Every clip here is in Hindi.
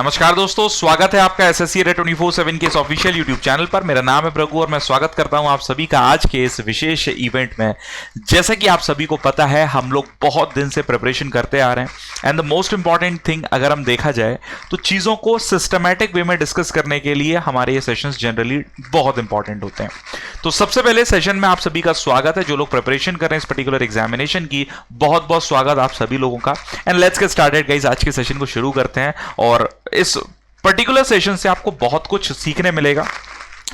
नमस्कार दोस्तों, स्वागत है आपका एसएससी अड्डा 24/7 के इस ऑफिशियल यूट्यूब चैनल पर। मेरा नाम है प्रभु और मैं स्वागत करता हूं आप सभी का आज के इस विशेष इवेंट में। जैसा कि आप सभी को पता है, हम लोग बहुत दिन से प्रिपरेशन करते आ रहे हैं and the most important thing अगर हम देखा जाए तो चीज़ों को सिस्टमैटिक वे में डिस्कस करने के लिए हमारे ये सेशंस जनरली बहुत इंपॉर्टेंट होते हैं। तो सबसे पहले सेशन में आप सभी का स्वागत है। जो लोग प्रिपरेशन कर रहे हैं इस पर्टिकुलर एग्जामिनेशन की, बहुत बहुत स्वागत आप सभी लोगों का। And let's get started guys, आज के सेशन को शुरू करते हैं और इस पर्टिकुलर सेशन से आपको बहुत कुछ सीखने मिलेगा,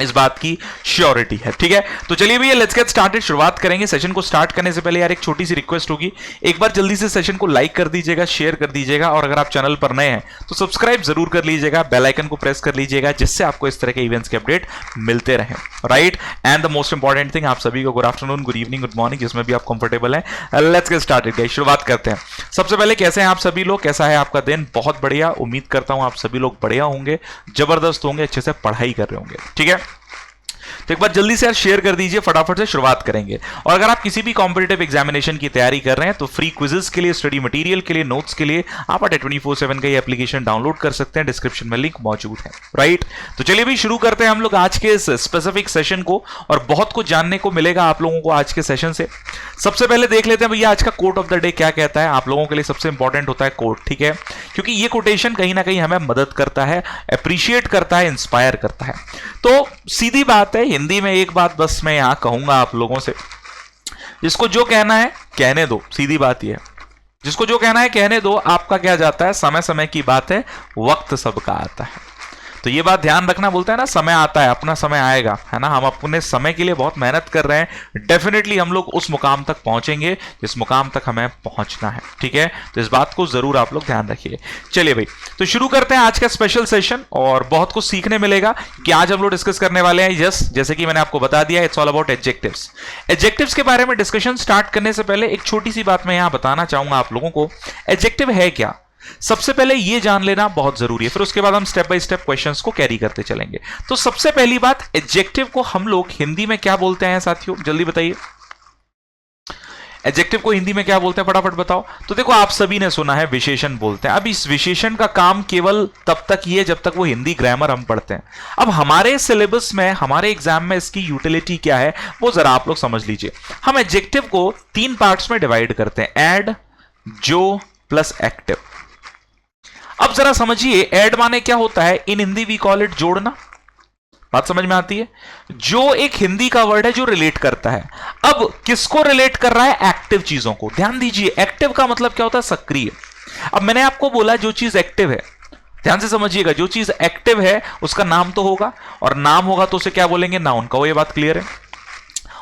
इस बात की श्योरिटी है। ठीक है, तो चलिए भैया लेट्स गेट स्टार्टेड, शुरुआत करेंगे। सेशन को स्टार्ट करने से पहले यार एक छोटी सी रिक्वेस्ट होगी, एक बार जल्दी से सेशन को लाइक कर दीजिएगा, शेयर कर दीजिएगा और अगर आप चैनल पर नए हैं तो सब्सक्राइब जरूर कर लीजिएगा, बेल आइकन को प्रेस कर लीजिएगा जिससे आपको इस तरह के इवेंट्स के अपडेट मिलते रहें। Right, and the most important thing, आप सभी को good afternoon, good evening, good morning, जिसमें भी आप कंफर्टेबल हैं। लेट्स गेट स्टार्टेड गाइस, शुरुआत करते हैं। सबसे पहले कैसे हैं आप सभी लोग, कैसा है आपका दिन? बहुत बढ़िया, उम्मीद करता हूं आप सभी लोग बढ़िया होंगे, जबरदस्त होंगे, अच्छे से पढ़ाई कर रहे होंगे। ठीक है, तो एक बार जल्दी से यार शेयर कर दीजिए, फटाफट से शुरुआत करेंगे। और अगर आप किसी भी कॉम्पिटिटिव एग्जामिनेशन की तैयारी कर रहे हैं तो फ्री क्विजेस के लिए, स्टडी मटेरियल के लिए, नोट्स के लिए आप अड्डा 24/7 का ये एप्लीकेशन डाउनलोड कर सकते हैं, डिस्क्रिप्शन में लिंक मौजूद है। राइट, तो चलिए भी शुरू करते हैं हम लोग आज के इस स्पेसिफिक सेशन को और बहुत कुछ जानने को मिलेगा आप लोगों को आज के सेशन से। सबसे पहले देख लेते हैं भैया आज का कोट ऑफ द डे क्या कहता है। आप लोगों के लिए सबसे इंपॉर्टेंट होता है कोट, ठीक है, क्योंकि ये कोटेशन कहीं ना कहीं हमें मदद करता है, अप्रिशिएट करता है, इंस्पायर करता है। तो सीधी बात है, हिंदी में एक बात बस मैं यहां कहूंगा आप लोगों से, जिसको जो कहना है कहने दो। सीधी बात यह है, जिसको जो कहना है कहने दो। आपका क्या जाता है, समय समय की बात है, वक्त सबका आता है। तो ये बात ध्यान रखना, बोलते हैं ना समय आता है, अपना समय आएगा, है ना। हम अपने समय के लिए बहुत मेहनत कर रहे हैं, डेफिनेटली हम लोग उस मुकाम तक पहुंचेंगे जिस मुकाम तक हमें पहुंचना है। ठीक है, तो इस बात को जरूर आप लोग ध्यान रखिए। चलिए भाई, तो शुरू करते हैं आज का स्पेशल सेशन और बहुत कुछ सीखने मिलेगा कि आज हम लोग डिस्कस करने वाले हैं। यस, जैसे कि मैंने आपको बता दिया, it's all about adjectives. Adjectives के बारे में डिस्कशन स्टार्ट करने से पहले एक छोटी सी बात मैं यहां बताना चाहूंगा आप लोगों को। एडजेक्टिव है क्या, सबसे पहले ये जान लेना बहुत जरूरी है, फिर उसके बाद हम स्टेप बाय स्टेप क्वेश्चंस को कैरी करते चलेंगे। तो सबसे पहली बात, एडजेक्टिव को हम लोग हिंदी में क्या बोलते हैं साथियों, जल्दी बताइए। एडजेक्टिव को हिंदी में क्या बोलते हैं, फटाफट बताओ। तो देखो, आप सभी ने सुना है विशेषण बोलते हैं। अब इस विशेषण का काम केवल तब तक ही है जब तक वो हिंदी ग्रामर हम पढ़ते हैं। अब हमारे सिलेबस में, हमारे एग्जाम में इसकी यूटिलिटी क्या है वो जरा आप लोग समझ लीजिए। हम एडजेक्टिव को 3 पार्ट्स में डिवाइड करते हैं, एड, जो प्लस एक्टिव। अब जरा समझिए, ऐड माने क्या होता है, इन हिंदी वी कॉल इट जोड़ना। बात समझ में आती है? जो एक हिंदी का वर्ड है जो रिलेट करता है। अब किसको रिलेट कर रहा है, एक्टिव चीजों को। ध्यान दीजिए, एक्टिव का मतलब क्या होता है, सक्रिय। अब मैंने आपको बोला जो चीज एक्टिव है, ध्यान से समझिएगा, जो चीज एक्टिव है उसका नाम तो होगा, और नाम होगा तो उसे क्या बोलेंगे, नाउन। कहो ये बात क्लियर है?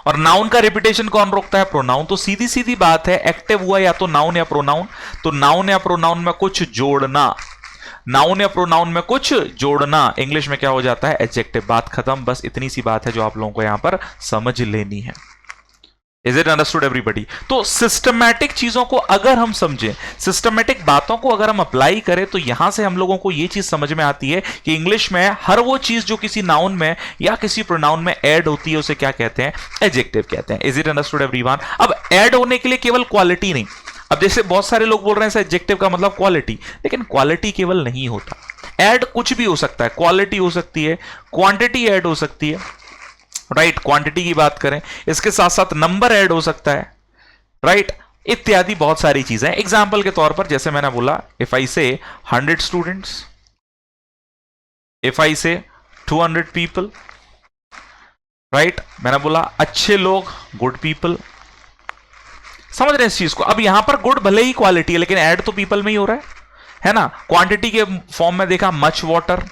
और नाउन का रिपीटेशन कौन रोकता है, प्रोनाउन। तो सीधी सीधी बात है, एक्टिव हुआ या तो नाउन या प्रोनाउन। तो नाउन या प्रोनाउन में कुछ जोड़ना, नाउन या प्रोनाउन में कुछ जोड़ना, इंग्लिश में क्या हो जाता है, एडजेक्टिव। बात खत्म, बस इतनी सी बात है जो आप लोगों को यहां पर समझ लेनी है। Is it understood everybody? तो सिस्टमैटिक चीजों को अगर हम समझें, सिस्टमैटिक बातों को अगर हम अप्लाई करें तो यहां से हम लोगों को यह चीज समझ में आती है कि इंग्लिश में हर वो चीज जो किसी नाउन में या किसी प्रोनाउन में ऐड होती है उसे क्या कहते हैं, एडजेक्टिव कहते हैं। Is it understood everyone? अब ऐड होने के लिए केवल क्वालिटी नहीं, अब जैसे बहुत सारे लोग बोल रहे हैं एडजेक्टिव का मतलब क्वालिटी, लेकिन क्वालिटी केवल नहीं होता। ऐड कुछ भी हो सकता है, क्वालिटी हो सकती है, क्वांटिटी ऐड हो सकती है। राइट, क्वांटिटी की बात करें, इसके साथ साथ नंबर ऐड हो सकता है। राइट, इत्यादि बहुत सारी चीजें। एग्जाम्पल के तौर पर जैसे मैंने बोला, इफ आई से 100 स्टूडेंट्स, इफ आई से 200 पीपल, राइट, मैंने बोला अच्छे लोग, गुड पीपल। समझ रहे हैं इस चीज को? अब यहां पर गुड भले ही क्वालिटी है, लेकिन ऐड तो पीपल में ही हो रहा है ना। क्वांटिटी के फॉर्म में देखा, मच वाटर,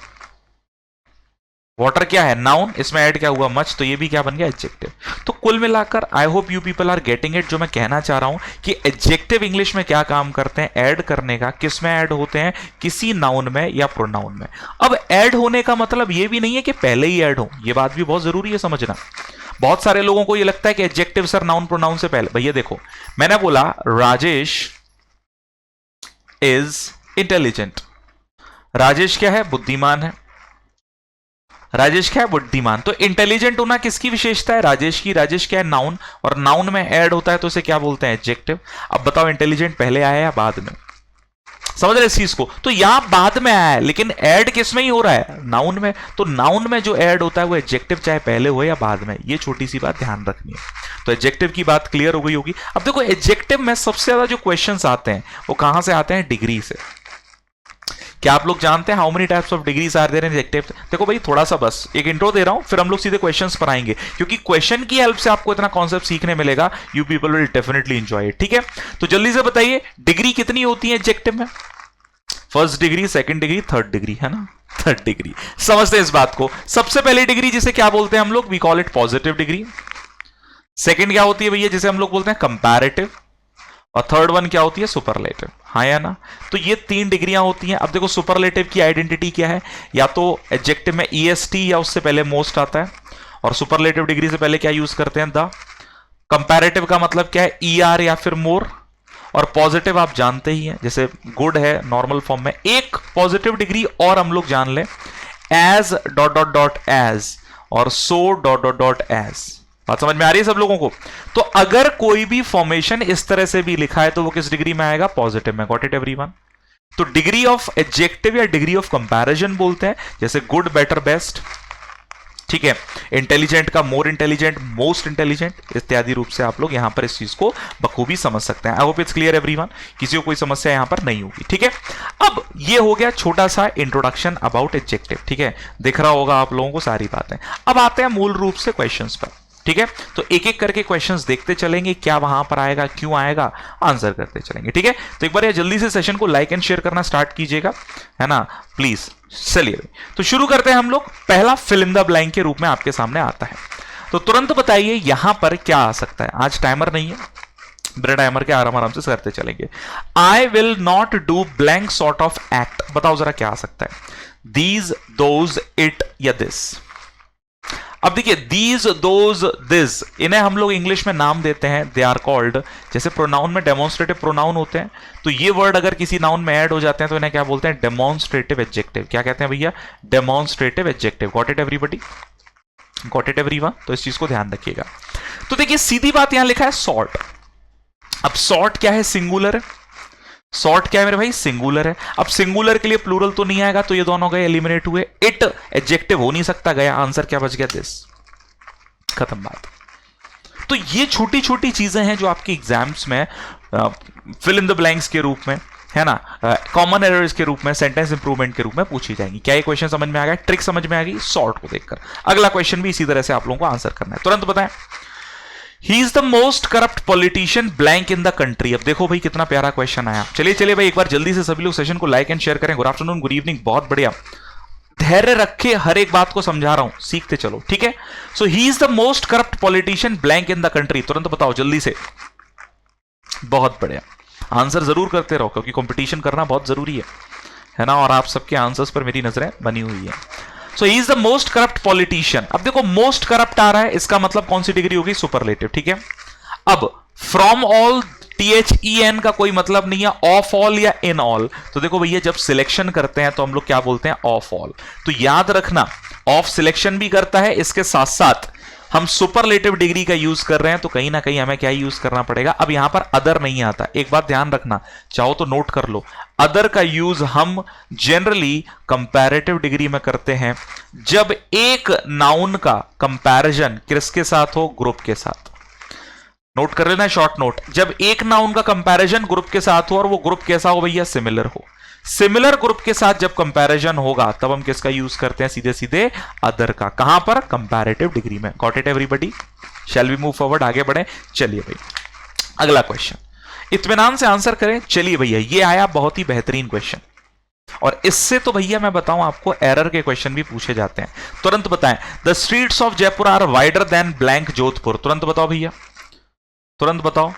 वाटर क्या है, नाउन, इसमें ऐड क्या हुआ, मच, तो ये भी क्या बन गया, एडजेक्टिव। तो कुल मिलाकर I hope you people are getting it. जो मैं कहना चाह रहा हूं कि एडजेक्टिव इंग्लिश में क्या काम करते हैं, ऐड करने का। किस में ऐड होते हैं, किसी नाउन में या प्रोनाउन में। अब ऐड होने का मतलब ये भी नहीं है कि पहले ही ऐड हो, ये बात भी बहुत जरूरी है समझना। बहुत सारे लोगों को ये लगता है कि एडजेक्टिव सर नाउन प्रोनाउन से पहले। भैया देखो, मैंने बोला राजेश इज इंटेलिजेंट। राजेश क्या है, बुद्धिमान है। राजेश क्या है, बुद्धिमान। तो इंटेलिजेंट होना किसकी विशेषता है, राजेश की। राजेश क्या है, नाउन, और नाउन में ऐड होता है तो उसे क्या बोलते हैं, एडजेक्टिव। अब बताओ इंटेलिजेंट पहले आया या बाद में? समझ रहे इस चीज को? तो यहां बाद में आया है, लेकिन ऐड किस में ही हो रहा है? नाउन में। तो नाउन में जो ऐड होता है वो एडजेक्टिव चाहे पहले हो या बाद में, ये छोटी सी बात ध्यान रखनी है। तो एडजेक्टिव की बात क्लियर हो गई होगी। अब देखो एडजेक्टिव में सबसे ज्यादा जो क्वेश्चंस आते हैं वो कहां से आते हैं? डिग्री से। क्या आप लोग जानते हैं how many types of degrees are there in adjective? देखो भाई थोड़ा सा बस एक इंट्रो दे रहा हूं, फिर हम लोग सीधे क्वेश्चंस पर आएंगे, क्योंकि क्वेश्चन की हेल्प से आपको इतना कॉन्सेप्ट सीखने मिलेगा, you people will definitely enjoy it. ठीक है, तो जल्दी से बताइए डिग्री कितनी होती है एडजेक्टिव में? First degree, second degree, third degree, है ना? Third degree. समझते हैं इस बात को। सबसे पहली डिग्री जिसे क्या बोलते हैं हम लोग? We call it positive degree. Second क्या होती है भैया? जिसे हम लोग बोलते हैं कंपैरेटिव। और थर्ड वन क्या होती है? सुपरलेटिव। हाँ या ना? तो ये 3 डिग्रियां होती हैं। अब देखो सुपरलेटिव की आइडेंटिटी क्या है? या तो एडजेक्टिव में ईएसटी या उससे पहले मोस्ट आता है, और सुपरलेटिव डिग्री से पहले क्या यूज करते हैं? द। कंपैरेटिव का मतलब क्या है? ईआर या फिर मोर। और पॉजिटिव आप जानते ही हैं, जैसे गुड है नॉर्मल फॉर्म में। एक पॉजिटिव डिग्री और हम लोग जान लें, as dot dot dot as और so dot dot dot as. बात समझ में आ रही है सब लोगों को? तो अगर कोई भी फॉर्मेशन इस तरह से भी लिखा है तो वो किस डिग्री में आएगा? पॉजिटिव में। Got it everyone? तो डिग्री ऑफ एडजेक्टिव या डिग्री ऑफ कंपैरिजन बोलते हैं, जैसे गुड, बेटर, बेस्ट। ठीक है, इंटेलिजेंट का मोर इंटेलिजेंट, मोस्ट इंटेलिजेंट इत्यादि रूप से आप लोग यहां पर इस चीज को बखूबी समझ सकते हैं। आई होप इट्स क्लियर एवरीवन, किसी को कोई समस्या यहां पर नहीं होगी। ठीक है, अब ये हो गया छोटा सा इंट्रोडक्शन अबाउट एडजेक्टिव। ठीक है, दिख रहा होगा आप लोगों को सारी बातें। अब आते हैं मूल रूप से क्वेश्चंस पर। ठीक है, तो एक एक करके क्वेश्चंस देखते चलेंगे, क्या वहां पर आएगा, क्यों आएगा, आंसर करते चलेंगे। ठीक है, तो एक बार ये जल्दी से सेशन को लाइक एंड शेयर करना स्टार्ट कीजिएगा, है ना, प्लीज। चलिए तो शुरू करते हैं हम लोग। पहला फिल इन द ब्लैंक के रूप में आपके सामने आता है, तो तुरंत बताइए यहां पर क्या आ सकता है। आज टाइमर नहीं है, बिना टाइमर के आराम आराम से करते चलेंगे। I will not do blank sort of act, बताओ जरा क्या आ सकता है? दीज, दोज, इट या दिस। अब देखिए दीज, दोज, दिस, इन्हें हम लोग इंग्लिश में नाम देते हैं, दे आर कॉल्ड, जैसे प्रोनाउन में डेमोन्स्ट्रेटिव प्रोनाउन होते हैं, तो ये वर्ड अगर किसी नाउन में ऐड हो जाते हैं तो इन्हें क्या बोलते हैं? Demonstrative adjective. क्या कहते हैं भैया? Demonstrative adjective. Got it everybody? Got it everyone? तो इस चीज को ध्यान रखिएगा। तो देखिए सीधी बात यहां लिखा है सॉर्ट। अब सॉर्ट क्या है? सिंगुलर है। सॉर्ट क्या है मेरे भाई? सिंगुलर है। अब सिंगुलर के लिए प्लूरल तो नहीं आएगा, तो ये दोनों गए, एलिमिनेट हुए। इट एडजेक्टिव हो नहीं सकता, गया। आंसर क्या बच गया? दिस। खत्म बात। तो ये छोटी छोटी चीजें हैं जो आपके एग्जाम्स में फिल इन द ब्लैंक्स के रूप में, है ना, कॉमन एरर्स के रूप में, सेंटेंस इंप्रूवमेंट के रूप में पूछी जाएंगी। क्या ये क्वेश्चन समझ में आ गया? ट्रिक समझ में आ गई सॉर्ट को देखकर? अगला क्वेश्चन भी इसी तरह से आप लोगों को आंसर करना है, तुरंत बताएं। ही is the most corrupt politician blank in the country. अब देखो भाई कितना प्यारा क्वेश्चन आया। चलिए चलिए भाई एक बार जल्दी से सभी लोग सेशन को लाइक एंड शेयर करें। गुड आफ्टरनून, गुड इवनिंग, बहुत बढ़िया। धैर्य रखे, हर एक बात को समझा रहा हूं, सीखते चलो। ठीक है, so he is the most corrupt politician blank in the country. तुरंत बताओ जल्दी से। बहुत बढ़िया, आंसर जरूर करते रहो क्योंकि कंपटीशन करना बहुत जरूरी है ना, और आप सबके आंसर्स पर मेरी नजरें बनी हुई है। So he is the most corrupt politician. अब देखो मोस्ट करप्ट आ रहा है, इसका मतलब कौन सी डिग्री होगी? सुपरलेटिव। ठीक है, अब फ्रॉम ऑल, THEN का कोई मतलब नहीं है, ऑफ ऑल या इन ऑल। तो देखो भैया जब सिलेक्शन करते हैं तो हम लोग क्या बोलते हैं? Of all. तो याद रखना ऑफ सिलेक्शन भी करता है, इसके साथ साथ हम सुपरलेटिव डिग्री का यूज कर रहे हैं, तो कहीं ना कहीं हमें क्या यूज करना पड़ेगा? अब यहां पर अदर नहीं आता, एक बात ध्यान रखना, चाहो तो नोट कर लो। अदर का यूज हम जनरली कंपैरेटिव डिग्री में करते हैं जब एक नाउन का कंपैरिजन किसके साथ हो? ग्रुप के साथ। नोट कर लेना, शॉर्ट नोट। जब एक नाउन का कंपैरिजन ग्रुप के साथ हो और वो ग्रुप कैसा हो भैया? सिमिलर हो। सिमिलर ग्रुप के साथ जब कंपैरिजन होगा तब हम किसका यूज करते हैं? सीधे सीधे अदर का। कहां पर? कंपैरेटिव डिग्री में। Got it everybody? Shall we move forward? आगे बढ़े। चलिए भाई अगला क्वेश्चन, इत्मीनान से आंसर करें। चलिए भैया ये आया बहुत ही बेहतरीन क्वेश्चन, और इससे तो भैया मैं बताऊं आपको एरर के क्वेश्चन भी पूछे जाते हैं। तुरंत बताएं। The streets of Jaipur are wider than blank Jodhpur. तुरंत बताओ भैया, तुरंत बताओ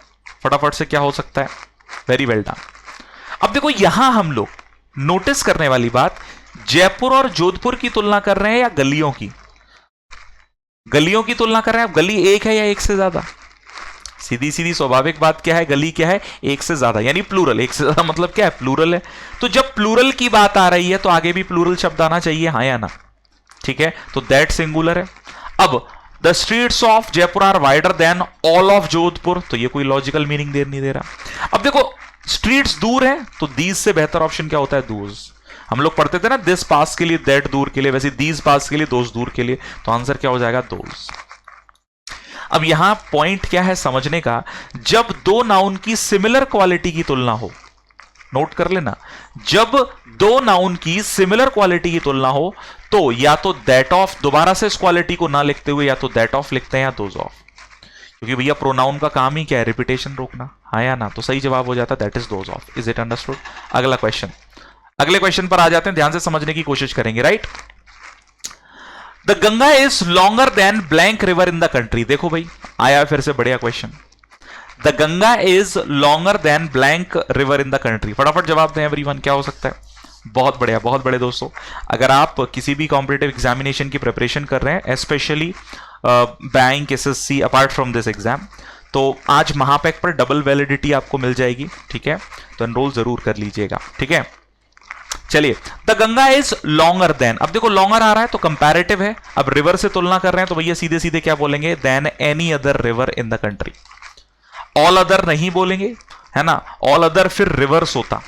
फटाफट से क्या हो सकता है? Very well done. अब देखो यहां हम लोग नोटिस करने वाली बात, जयपुर और जोधपुर की तुलना कर रहे हैं या गलियों की? गलियों की तुलना कर रहे हैं। अब गली एक है या एक से ज्यादा? सीधी सीधी स्वाभाविक बात क्या है? गली क्या है? एक से ज्यादा, यानी प्लूरल। एक से ज्यादा मतलब क्या है? प्लूरल है। तो जब प्लूरल की बात आ रही है तो आगे भी प्लूरल शब्द आना चाहिए, हाँ या ना? ठीक है, तो दैट सिंगुलर है। अब the streets of Jaipur are wider than all of Jodhpur, तो ये कोई लॉजिकल मीनिंग नहीं दे रहा। अब देखो स्ट्रीट्स दूर है तो दीज से बेहतर ऑप्शन क्या होता है? दूज। हम लोग पढ़ते थे ना, दिस पास के लिए, दैट दूर के लिए, वैसे दीज पास के लिए, दोज दूर के लिए, तो आंसर क्या हो जाएगा? दोज। अब यहां पॉइंट क्या है समझने का, जब दो नाउन की सिमिलर क्वालिटी की तुलना हो, नोट कर लेना, जब दो नाउन की सिमिलर क्वालिटी की तुलना हो तो या तो दैट ऑफ, दोबारा से इस क्वालिटी को ना लिखते हुए या तो दैट ऑफ लिखते हैं या दोज ऑफ, क्योंकि भैया प्रोनाउन का काम ही क्या है? रिपीटेशन रोकना, हाँ या ना? तो सही जवाब हो जाता that is those of. Is it understood? अगला क्वेश्चन, अगले क्वेश्चन पर आ जाते हैं, ध्यान से समझने की कोशिश करेंगे। Right, the Ganga is longer than blank river in the country. देखो भाई, आया फिर से बढ़िया question. The Ganga is longer than blank river in the country. फटाफट जवाब दें एवरीवन, क्या हो सकता है? बहुत बढ़िया, बहुत बड़े दोस्तों। अगर आप किसी भी कॉम्पिटिटिव एग्जामिनेशन की प्रिपरेशन कर रहे हैं, specially bank, SSC, apart from this exam, तो आज महापैक पर डबल वैलिडिटी आपको मिल जाएगी, ठीक है? तो एनरोल जरूर कर लीजिएगा, ठीक है? चलिए, the Ganga is longer than, अब देखो लॉन्गर आ रहा है तो कंपैरेटिव है, अब रिवर से तुलना कर रहे हैं तो भैया सीधे सीधे क्या बोलेंगे? Than any other river in the country. All other नहीं बोलेंगे, है ना? ऑल अदर फिर रिवर्स होता।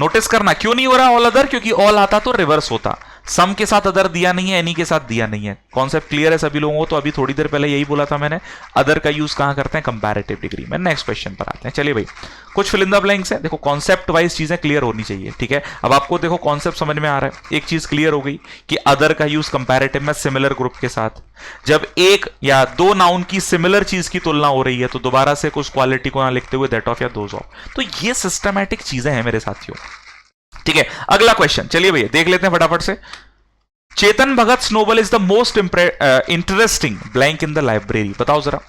नोटिस करना क्यों नहीं हो रहा ऑल अदर, क्योंकि ऑल आता तो रिवर्स होता। सम के साथ अदर दिया नहीं है, एनी के साथ दिया नहीं है। कॉन्सेप्ट क्लियर है सभी लोगों को? तो अभी थोड़ी देर पहले यही बोला था मैंने, अदर का यूज कहां करते हैं? कंपैरेटिव डिग्री में। नेक्स्ट क्वेश्चन पर आते हैं। चलिए भाई, कुछ फिल इन द ब्लैंक्स है, देखो कॉन्सेप्ट वाइज चीजें क्लियर होनी चाहिए, ठीक है? अब आपको देखो कॉन्सेप्ट समझ में आ रहा है, एक चीज क्लियर हो गई कि अदर का यूज कंपैरेटिव में सिमिलर ग्रुप के साथ, जब एक या दो नाउन की सिमिलर चीज की तुलना हो रही है तो दोबारा से कुछ क्वालिटी को ना लिखते हुए दैट ऑफ या दोज ऑफ। तो ये सिस्टमैटिक चीजें हैं मेरे साथियों, ठीक है? अगला क्वेश्चन चलिए भैया देख लेते हैं फटाफट से। Chetan Bhagat novel is the most interesting blank in the library. बताओ जरा,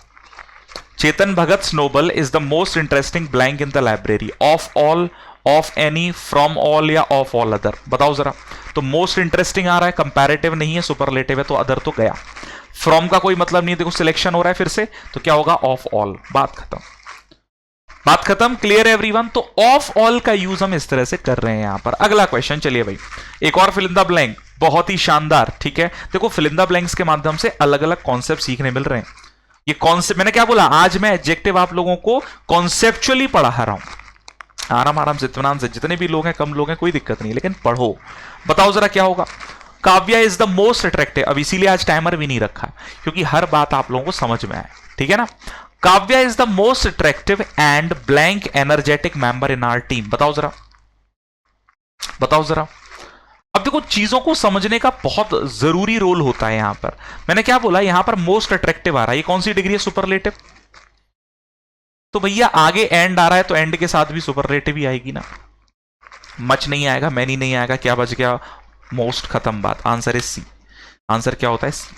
Chetan Bhagat novel is the most interesting blank in the library. Of all, of any, from all या ऑफ ऑल अदर? बताओ जरा। तो मोस्ट इंटरेस्टिंग आ रहा है, कंपैरेटिव नहीं है, सुपरलेटिव है, तो अदर तो गया। फ्रॉम का कोई मतलब नहीं है, देखो सिलेक्शन हो रहा है फिर से, तो क्या होगा? Of all. बात खत्म, बात खत्म। Clear everyone? तो ऑफ ऑल का यूज हम इस तरह से कर रहे हैं यहां पर। अगला क्वेश्चन चलिए भाई, एक और फिल इन द ब्लैंक, बहुत ही शानदार, ठीक है? देखो फिल इन द ब्लैंक्स के माध्यम से अलग अलग कॉन्सेप्ट सीखने मिल रहे हैं। ये कॉन्सेप्ट, मैंने क्या बोला, आज मैं एडजेक्टिव आप लोगों को कॉन्सेप्चुअली पढ़ा रहा हूं। आराम आराम से, इत्मीनान से, जितने भी लोग हैं, कम लोग हैं, कोई दिक्कत नहीं, लेकिन पढ़ो। बताओ जरा क्या होगा? Kavya is the most attractive. अब इसीलिए आज टाइमर भी नहीं रखा, क्योंकि हर बात आप लोगों को समझ में आए, ठीक है ना? Kavya is the most attractive and blank energetic member in our team. बताओ जरा, बताओ जरा। अब देखो चीजों को समझने का बहुत जरूरी रोल होता है यहां पर। मैंने क्या बोला, यहां पर मोस्ट अट्रैक्टिव आ रहा है, ये कौन सी डिग्री है? सुपरलेटिव। तो भैया आगे एंड आ रहा है तो एंड के साथ भी सुपरलेटिव ही आएगी ना। मच नहीं आएगा, मैनी नहीं आएगा, क्या बच गया? मोस्ट। खत्म बात। Answer is C. आंसर क्या होता है? सी।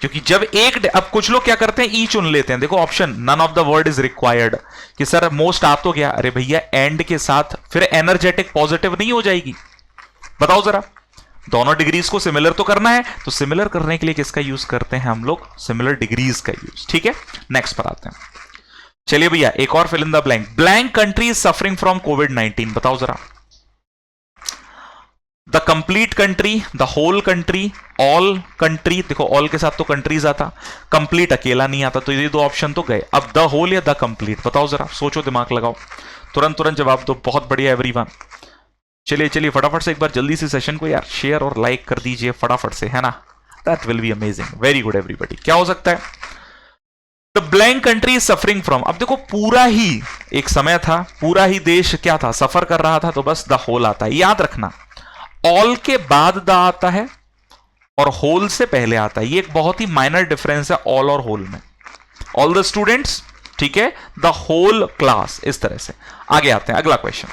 क्योंकि जब एक, अब कुछ लोग क्या करते हैं, ई चुन लेते हैं। देखो option none of the word is required, कि सर मोस्ट आ तो गया, अरे भैया एंड के साथ फिर एनर्जेटिक पॉजिटिव नहीं हो जाएगी? बताओ जरा। दोनों डिग्रीज को सिमिलर तो करना है, तो सिमिलर करने के लिए किसका यूज करते हैं हम लोग? सिमिलर डिग्रीज का यूज, ठीक है? नेक्स्ट पर आते हैं। चलिए भैया एक और fill in the blank, blank country is suffering from कोविड-19। बताओ जरा। The complete country, the whole country, all country. देखो ऑल के साथ तो कंट्रीज आता, कंप्लीट अकेला नहीं आता, तो ये दो ऑप्शन तो गए। अब द होल या द कंप्लीट? बताओ जरा, सोचो, दिमाग लगाओ, तुरंत तुरंत जवाब दो। बहुत बढ़िया एवरीवन। चलिए चलिए फटाफट से एक बार जल्दी से सेशन को यार शेयर और लाइक कर दीजिए फटाफट से, है ना? That will be amazing. Very good everybody. क्या हो सकता है? The blank country is suffering from. अब देखो पूरा ही एक समय था, पूरा ही देश क्या था? सफर कर रहा था, तो बस द होल आता है। याद रखना, ऑल के बाद द आता है और होल से पहले आता है। ये एक बहुत ही माइनर डिफरेंस है ऑल और होल में। ऑल द स्टूडेंट्स, ठीक है? द होल क्लास, इस तरह से। आगे आते हैं, अगला question.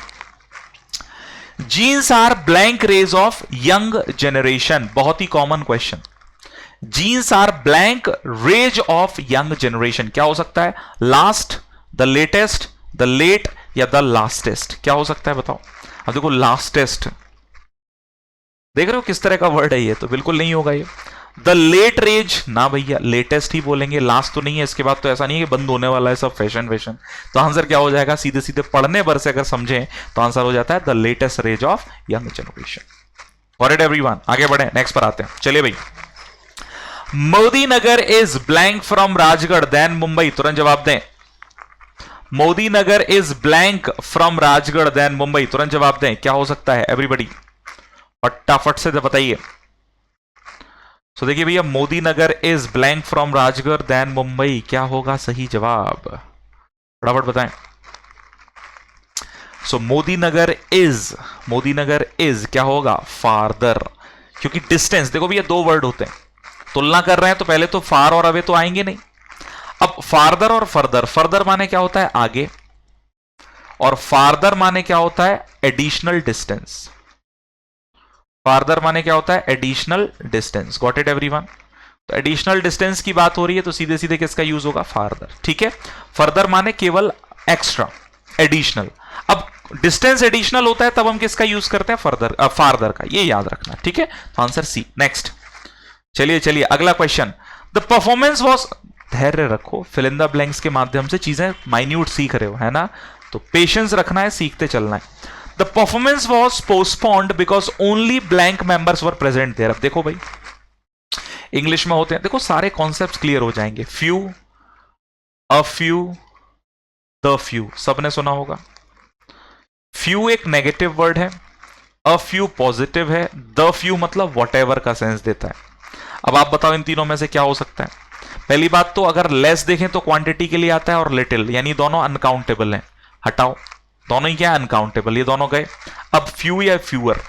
Jeans are blank rage of young generation. बहुत ही common question. Jeans are blank rage of young generation. क्या हो सकता है? Last, the latest, the late या द लास्टेस्ट? क्या हो सकता है बताओ? अब देखो लास्टेस्ट, देख रहे हो किस तरह का वर्ड है ये? तो बिल्कुल नहीं होगा ये। द लेट रेज ना भैया, लेटेस्ट ही बोलेंगे, लास्ट तो नहीं है। इसके बाद तो ऐसा नहीं है कि बंद होने वाला है सब फैशन वैशन। तो आंसर क्या हो जाएगा? सीधे सीधे पढ़ने भर से अगर समझें तो आंसर हो जाता है the latest rage of young generation. Alright everyone, आगे बढ़े, नेक्स्ट पर आते हैं। चलिए भाई, Modinagar is blank from Rajgarh than Mumbai. तुरंत जवाब दें। Modinagar is blank from Rajgarh than Mumbai, तुरंत जवाब दें क्या हो सकता है एवरीबडी, फटाफट से बताइए। सो देखिए भैया, Modinagar is blank from Rajgarh than Mumbai, क्या होगा सही जवाब, फटाफट बताएं। सो मोदी नगर इज क्या होगा, फारदर, क्योंकि डिस्टेंस, देखो भैया दो वर्ड होते हैं, तुलना कर रहे हैं तो पहले तो फार और अवे तो आएंगे नहीं। अब फारदर और फर्दर, फर्दर माने क्या होता है आगे, और फारदर माने क्या होता है एडिशनल डिस्टेंस, फारदर माने क्या होता है additional distance. Got it everyone? तो एडिशनल डिस्टेंस की बात हो रही है तो सीधे सीधे किसका यूज होगा, फारदर, ठीक है। फर्दर माने केवल एक्स्ट्रा, एडिशनल। अब डिस्टेंस एडिशनल होता है तब हम किसका यूज करते हैं, फर्दर, फारदर का, ये याद रखना, ठीक है। तो आंसर सी। नेक्स्ट चलिए अगला क्वेश्चन। द परफॉर्मेंस वॉज, धैर्य रखो, फिल इन द ब्लैंक्स के माध्यम से चीजें माइन्यूट सीख रहे हो, है ना, तो पेशेंस रखना है, सीखते चलना है। The performance was postponed because only blank members were present there. अब देखो भाई, इंग्लिश में होते हैं, देखो सारे कॉन्सेप्ट क्लियर हो जाएंगे। Few, a few, the few, सबने सुना होगा। फ्यू एक नेगेटिव वर्ड है, अ फ्यू पॉजिटिव है, द फ्यू मतलब व्हाटएवर का सेंस देता है। अब आप बताओ इन तीनों में से क्या हो सकता है। पहली बात तो अगर लेस देखें तो क्वांटिटी के लिए आता है, और लिटिल, यानी दोनों अनकाउंटेबल हैं, हटाओ, दोनों ही क्या है अनकाउंटेबल, ये दोनों गए। अब फ्यू या फ्यूअर,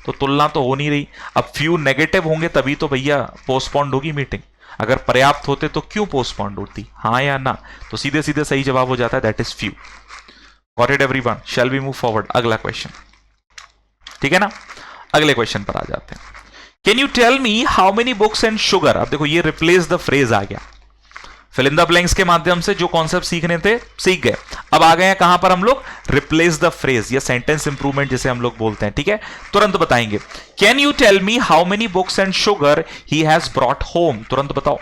तो तुलना तो हो नहीं रही। अब फ्यू नेगेटिव होंगे तभी तो भैया पोस्टपोन्ड होगी मीटिंग, अगर पर्याप्त होते तो क्यों पोस्टपोन्ड होती, हाँ या ना, तो सीधे सीधे सही जवाब हो जाता है, that is few. Got it everyone? Shall we move forward, अगला क्वेश्चन, ठीक है ना। अगले क्वेश्चन पर आ जाते हैं। Can you tell me how many books and sugar. अब देखो ये रिप्लेस द फ्रेज आ गया, फिल इन द ब्लैंक्स के माध्यम से जो कॉन्सेप्ट सीखने थे सीख गए, अब आ गए हैं कहां पर हम लोग, रिप्लेस द फ्रेज या सेंटेंस इंप्रूवमेंट जिसे हम लोग बोलते हैं, ठीक है। तुरंत बताएंगे, can you tell me how many books and sugar he has brought home, तुरंत बताओ।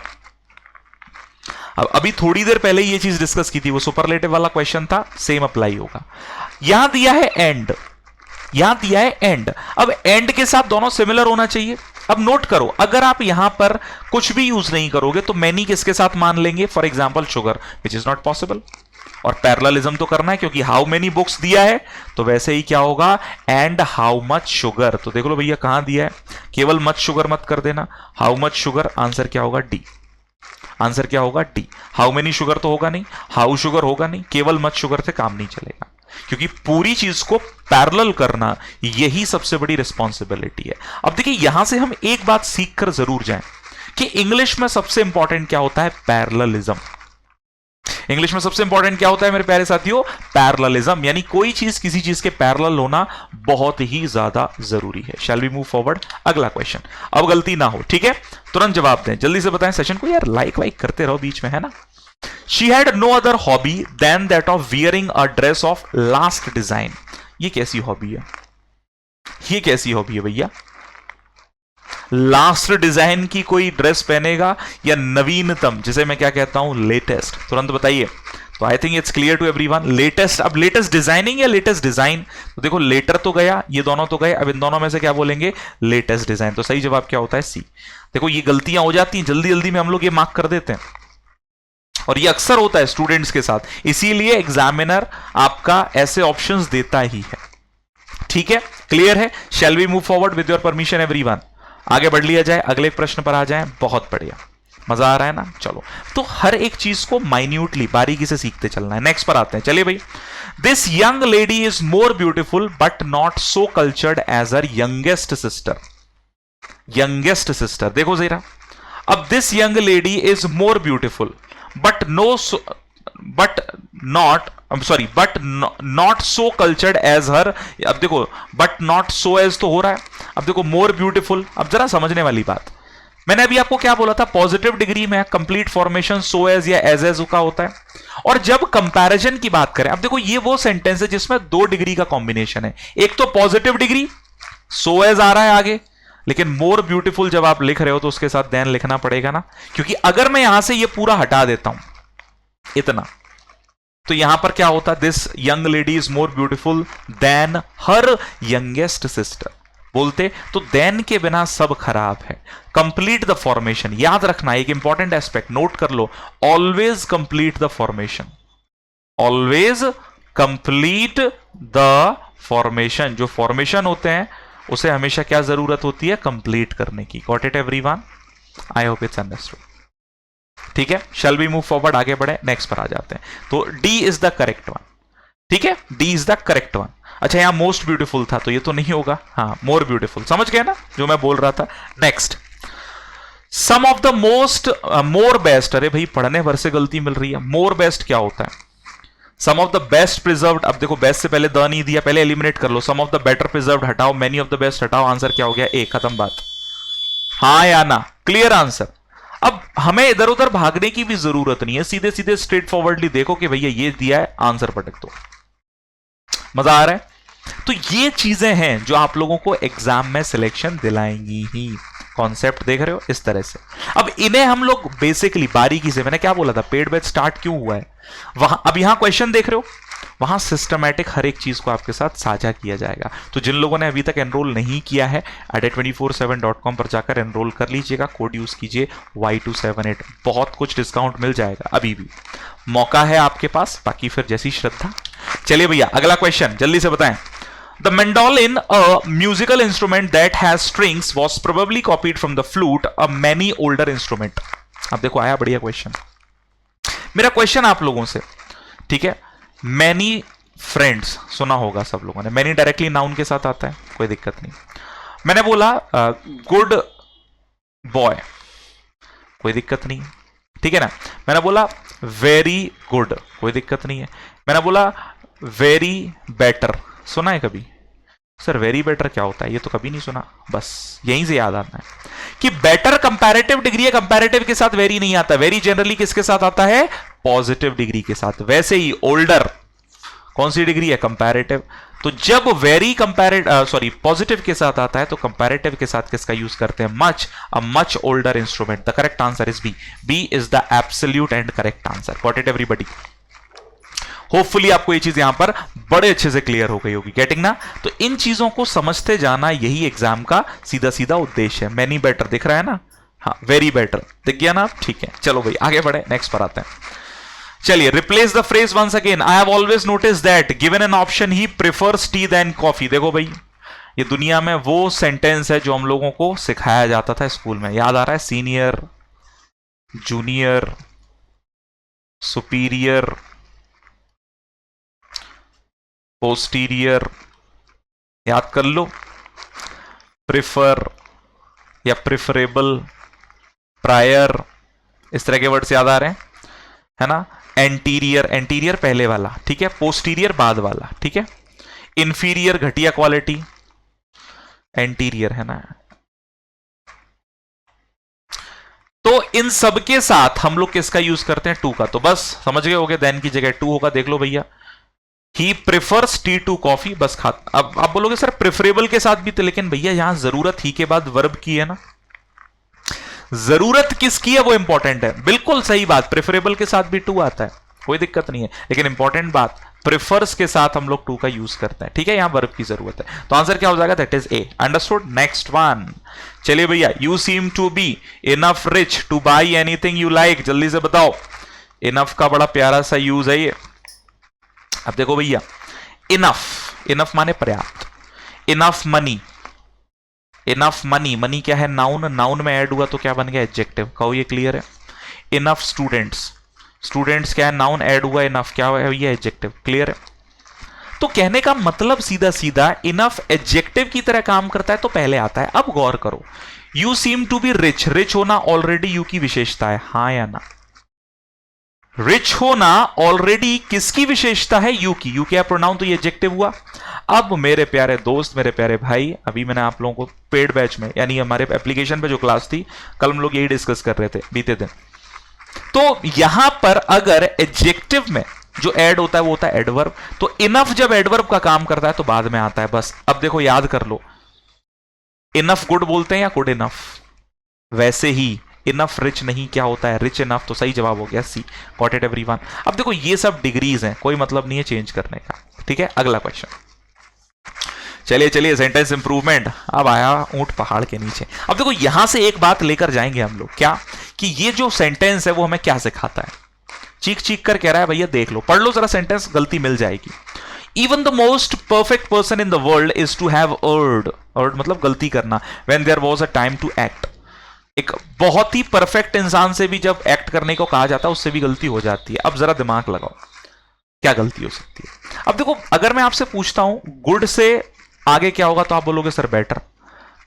अब अभी थोड़ी देर पहले ये चीज डिस्कस की थी, वो सुपरलेटिव वाला क्वेश्चन था, सेम अप्लाई होगा। यहां दिया है एंड, यहां दिया है एंड, अब एंड के साथ दोनों सिमिलर होना चाहिए। अब नोट करो, अगर आप यहां पर कुछ भी यूज नहीं करोगे तो मैनी किसके साथ मान लेंगे, for example sugar, which is not possible. और पैरेललिज्म तो करना है क्योंकि हाउ मेनी बुक्स दिया है, तो वैसे ही क्या होगा, एंड हाउ मच शुगर। तो देख लो भैया कहां दिया है, केवल मच शुगर मत कर देना, हाउ मच शुगर, आंसर क्या होगा डी, आंसर क्या होगा डी। हाउ मेनी शुगर तो होगा नहीं, हाउ शुगर होगा नहीं, केवल मच शुगर से काम नहीं चलेगा, क्योंकि पूरी चीज को पैरेलल करना यही सबसे बड़ी रिस्पॉन्सिबिलिटी है। अब देखिए यहां से हम एक बात सीख कर जरूर जाएं कि इंग्लिश में सबसे इंपॉर्टेंट क्या होता है, पैरेललिज्म। इंग्लिश में सबसे इंपॉर्टेंट क्या होता है मेरे प्यारे साथियों, पैरेललिज्म, यानी कोई चीज किसी चीज के पैरेलल होना बहुत ही ज्यादा जरूरी है। शैल वी मूव फॉरवर्ड, अगला क्वेश्चन, अब गलती ना हो, ठीक है, तुरंत जवाब दें, जल्दी से बताएं। सेशन को यार लाइक वाइक करते रहो बीच में, है ना। She had no other hobby than that of wearing a dress of last design. ये कैसी हॉबी है, ये कैसी हॉबी है भैया, लास्ट डिजाइन की कोई ड्रेस पहनेगा या नवीनतम, जिसे मैं क्या कहता हूं, लेटेस्ट, तुरंत बताइए। तो I think it's clear to everyone, latest. अब लेटेस्ट डिजाइनिंग या लेटेस्ट डिजाइन, तो देखो लेटर तो गया, ये दोनों तो गए, अब इन दोनों में से क्या बोलेंगे, लेटेस्ट डिजाइन। तो सही जवाब क्या होता है, सी। देखो ये गलतियां हो जाती हैं, जल्दी जल्दी में हम लोग ये मार्क कर देते हैं, और ये अक्सर होता है स्टूडेंट्स के साथ, इसीलिए एग्जामिनर आपका ऐसे ऑप्शंस देता ही है, ठीक है, क्लियर है। Shall we move forward with your permission everyone, आगे बढ़ लिया जाए, अगले प्रश्न पर आ जाए। बहुत बढ़िया, मजा आ रहा है ना, चलो। तो हर एक चीज को माइन्यूटली बारीकी से सीखते चलना है। नेक्स्ट पर आते हैं, चलिए भाई। This young lady is more beautiful but not so cultured as her youngest sister. Youngest sister देखो जरा, अब this young lady is more beautiful but not so cultured as her। अब देखो but not so as तो हो रहा है, अब देखो more beautiful। अब जरा समझने वाली बात, मैंने अभी आपको क्या बोला था, पॉजिटिव डिग्री में कंप्लीट फॉर्मेशन so as या as का होता है, और जब कंपैरिजन की बात करें, अब देखो ये वो सेंटेंस है जिसमें 2 डिग्री का कॉम्बिनेशन है, एक तो पॉजिटिव डिग्री so as आ रहा है आगे, लेकिन मोर ब्यूटीफुल जब आप लिख रहे हो तो उसके साथ देन लिखना पड़ेगा ना, क्योंकि अगर मैं यहां से ये पूरा हटा देता हूं इतना, तो यहां पर क्या होता, this young lady is more beautiful then her youngest sister बोलते, तो देन के बिना सब खराब है। कंप्लीट द फॉर्मेशन, याद रखना एक इंपॉर्टेंट एस्पेक्ट, नोट कर लो, always complete the formation. Always complete the formation. जो फॉर्मेशन होते हैं उसे हमेशा क्या जरूरत होती है, कंप्लीट करने की। Got it everyone? I hope it's understood. ठीक है, शैल वी मूव फॉरवर्ड, आगे बढ़े, नेक्स्ट पर आ जाते हैं। तो D is the correct one. ठीक है, D is the correct one. अच्छा, यहां मोस्ट ब्यूटीफुल था तो ये तो नहीं होगा। हाँ, मोर ब्यूटीफुल, समझ गए ना जो मैं बोल रहा था। Next, some of the most, more best. अरे भाई पढ़ने भर से गलती मिल रही है। मोर बेस्ट क्या होता है? सम ऑफ द बेस्ट प्रिजर्व्ड। अब देखो बेस्ट से पहले द नहीं दिया, पहले एलिमिनेट कर लो। सम ऑफ द बेटर प्रिजर्व्ड हटाओ, मेनी ऑफ द बेस्ट हटाओ, आंसर क्या हो गया? ए, खत्म बात। हाँ या ना, क्लियर आंसर। अब हमें इधर उधर भागने की भी जरूरत नहीं है, सीधे सीधे स्ट्रेट फॉरवर्डली देखो कि भैया ये दिया है, आंसर पटक दो। मजा आ रहा है? तो ये चीजें हैं जो आप लोगों को एग्जाम में सिलेक्शन दिलाएंगी ही। कॉन्सेप्ट देख रहे हो इस तरह से। अब इन्हें हम लोग बेसिकली बारीकी से, मैंने क्या बोला था, पेड बैच स्टार्ट क्यों हुआ है वहां, अब यहां क्वेश्चन देख रहे हो, वहां सिस्टमैटिक हर एक चीज को आपके साथ साझा किया जाएगा। तो जिन लोगों ने अभी तक एनरोल नहीं किया है, adda247.com पर जाकर एनरोल कर लीजिएगा, कोड यूज कीजिए Y278, बहुत कुछ डिस्काउंट मिल जाएगा, अभी भी मौका है आपके पास, बाकी फिर जैसी श्रद्धा। चलिए भैया अगला क्वेश्चन जल्दी से बताएं। The mandolin, a musical instrument that has strings, was probably copied from the flute, a many older instrument. अब देखो आया बढ़िया क्वेश्चन। मेरा क्वेश्चन आप लोगों से, ठीक है, many friends सुना होगा सब लोगों ने, many डायरेक्टली नाउन के साथ आता है, कोई दिक्कत नहीं। मैंने बोला गुड बॉय, कोई दिक्कत नहीं, ठीक है ना। मैंने बोला वेरी गुड, कोई दिक्कत नहीं है। मैंने बोला वेरी बेटर, सुना है कभी? सर वेरी बेटर क्या होता है, ये तो कभी नहीं सुना। बस यहीं से याद आता है कि बेटर कंपैरेटिव डिग्री है, कंपैरेटिव के साथ वेरी नहीं आता। वेरी जनरली किसके साथ आता है? पॉजिटिव डिग्री के साथ। वैसे ही ओल्डर कौन सी डिग्री है? कंपैरेटिव। तो जब वेरी पॉजिटिव के साथ आता है तो कंपैरेटिव के साथ किसका यूज करते हैं? Much, a much older instrument. The correct answer is B. B is the absolute and correct answer. Got it everybody? Hopefully आपको ये चीज यहां पर बड़े अच्छे से क्लियर हो गई होगी। गेटिंग ना? तो इन चीजों को समझते जाना यही एग्जाम का सीधा सीधा उद्देश्य है। मैनी बेटर दिख रहा है ना? हाँ, वेरी बेटर दिख गया ना? ठीक है, चलो भाई आगे बढ़े, नेक्स्ट पर आते हैं। चलिए, replace the phrase once again. I have always notice that given an option he prefers tea than coffee. देखो भाई, ये दुनिया में वो सेंटेंस है जो हम लोगों को सिखाया जाता था स्कूल में, याद आ रहा है? सीनियर, जूनियर, सुपीरियर, पोस्टीरियर, याद कर लो। प्रिफर या प्रिफरेबल, प्रायर, इस तरह के वर्ड्स याद आ रहे हैं, है ना। एंटीरियर, एंटीरियर पहले वाला, ठीक है। पोस्टीरियर बाद वाला, ठीक है। इंफीरियर घटिया क्वालिटी, एंटीरियर, है ना। तो इन सब के साथ हम लोग किसका यूज करते हैं? टू का। तो बस समझ गए होगे, देन की जगह टू होगा। देख लो भैया, he prefers tea to coffee, बस खा। अब आप बोलोगे सर प्रेफरेबल के साथ भी तो, लेकिन भैया यहां जरूरत ही के बाद वर्ब की है ना, जरूरत किसकी है वो इंपॉर्टेंट है। बिल्कुल सही बात, प्रेफरेबल के साथ भी टू आता है, कोई दिक्कत नहीं है, लेकिन इंपॉर्टेंट बात, प्रेफर्स के साथ हम लोग टू का यूज करते हैं, ठीक है। यहां वर्ब की जरूरत है, तो आंसर क्या हो जाएगा? That is A. Understood? Next one. चलिए भैया, you seem to be enough rich to buy anything you like. जल्दी से बताओ, इनफ का बड़ा प्यारा सा यूज है ये। अब देखो भैया, इनफ, इनफ माने पर्याप्त। Enough money, enough money, money क्या है? नाउन, नाउन में ऐड हुआ तो क्या बन गया? एडजेक्टिव। कहो ये क्लियर है? इनफ स्टूडेंट्स, स्टूडेंट्स क्या है? नाउन ऐड हुआ, इनफ क्या है? ये एडजेक्टिव। क्लियर है? तो कहने का मतलब सीधा सीधा, इनफ एडजेक्टिव की तरह काम करता है तो पहले आता है। अब गौर करो, you seem to be rich, rich होना ऑलरेडी यू की विशेषता है, हाँ या ना? रिच होना ऑलरेडी किसकी विशेषता है? यू की। यू क्या प्रोनाउन, तो ये एडजेक्टिव हुआ। अब मेरे प्यारे दोस्त, मेरे प्यारे भाई, अभी मैंने आप लोगों को पेड बैच में, यानी हमारे एप्लीकेशन पे जो क्लास थी, कल हम लोग यही डिस्कस कर रहे थे बीते दिन। तो यहां पर अगर एडजेक्टिव में जो ऐड होता है वो होता है एडवर्ब। तो इनफ जब एडवर्ब का काम करता है तो बाद में आता है, बस। अब देखो याद कर लो, इनफ गुड बोलते हैं या गुड इनफ? वैसे ही इनफ रिच नहीं, क्या होता है? Rich enough. तो सही जवाब हो गया सी। Got it everyone? अब देखो ये सब डिग्रीज हैं, कोई मतलब नहीं है चेंज करने का, ठीक है। अगला क्वेश्चन, चलिए चलिए, सेंटेंस इंप्रूवमेंट। अब आया ऊंट पहाड़ के नीचे। अब देखो यहां से एक बात लेकर जाएंगे हम लोग, क्या कि ये जो सेंटेंस है वो हमें क्या सिखाता है। चीख चीख कर कह रहा है भैया देख लो, पढ़ लो जरा सेंटेंस, गलती मिल जाएगी। Even the most perfect person in the world is to have erred मतलब गलती करना, when there was a time to act। एक बहुत ही परफेक्ट इंसान से भी जब एक्ट करने को कहा जाता है उससे भी गलती हो जाती है। अब जरा दिमाग लगाओ, क्या गलती हो सकती है? अब देखो, अगर मैं आपसे पूछता हूं गुड से आगे क्या होगा, तो आप बोलोगे सर बेटर।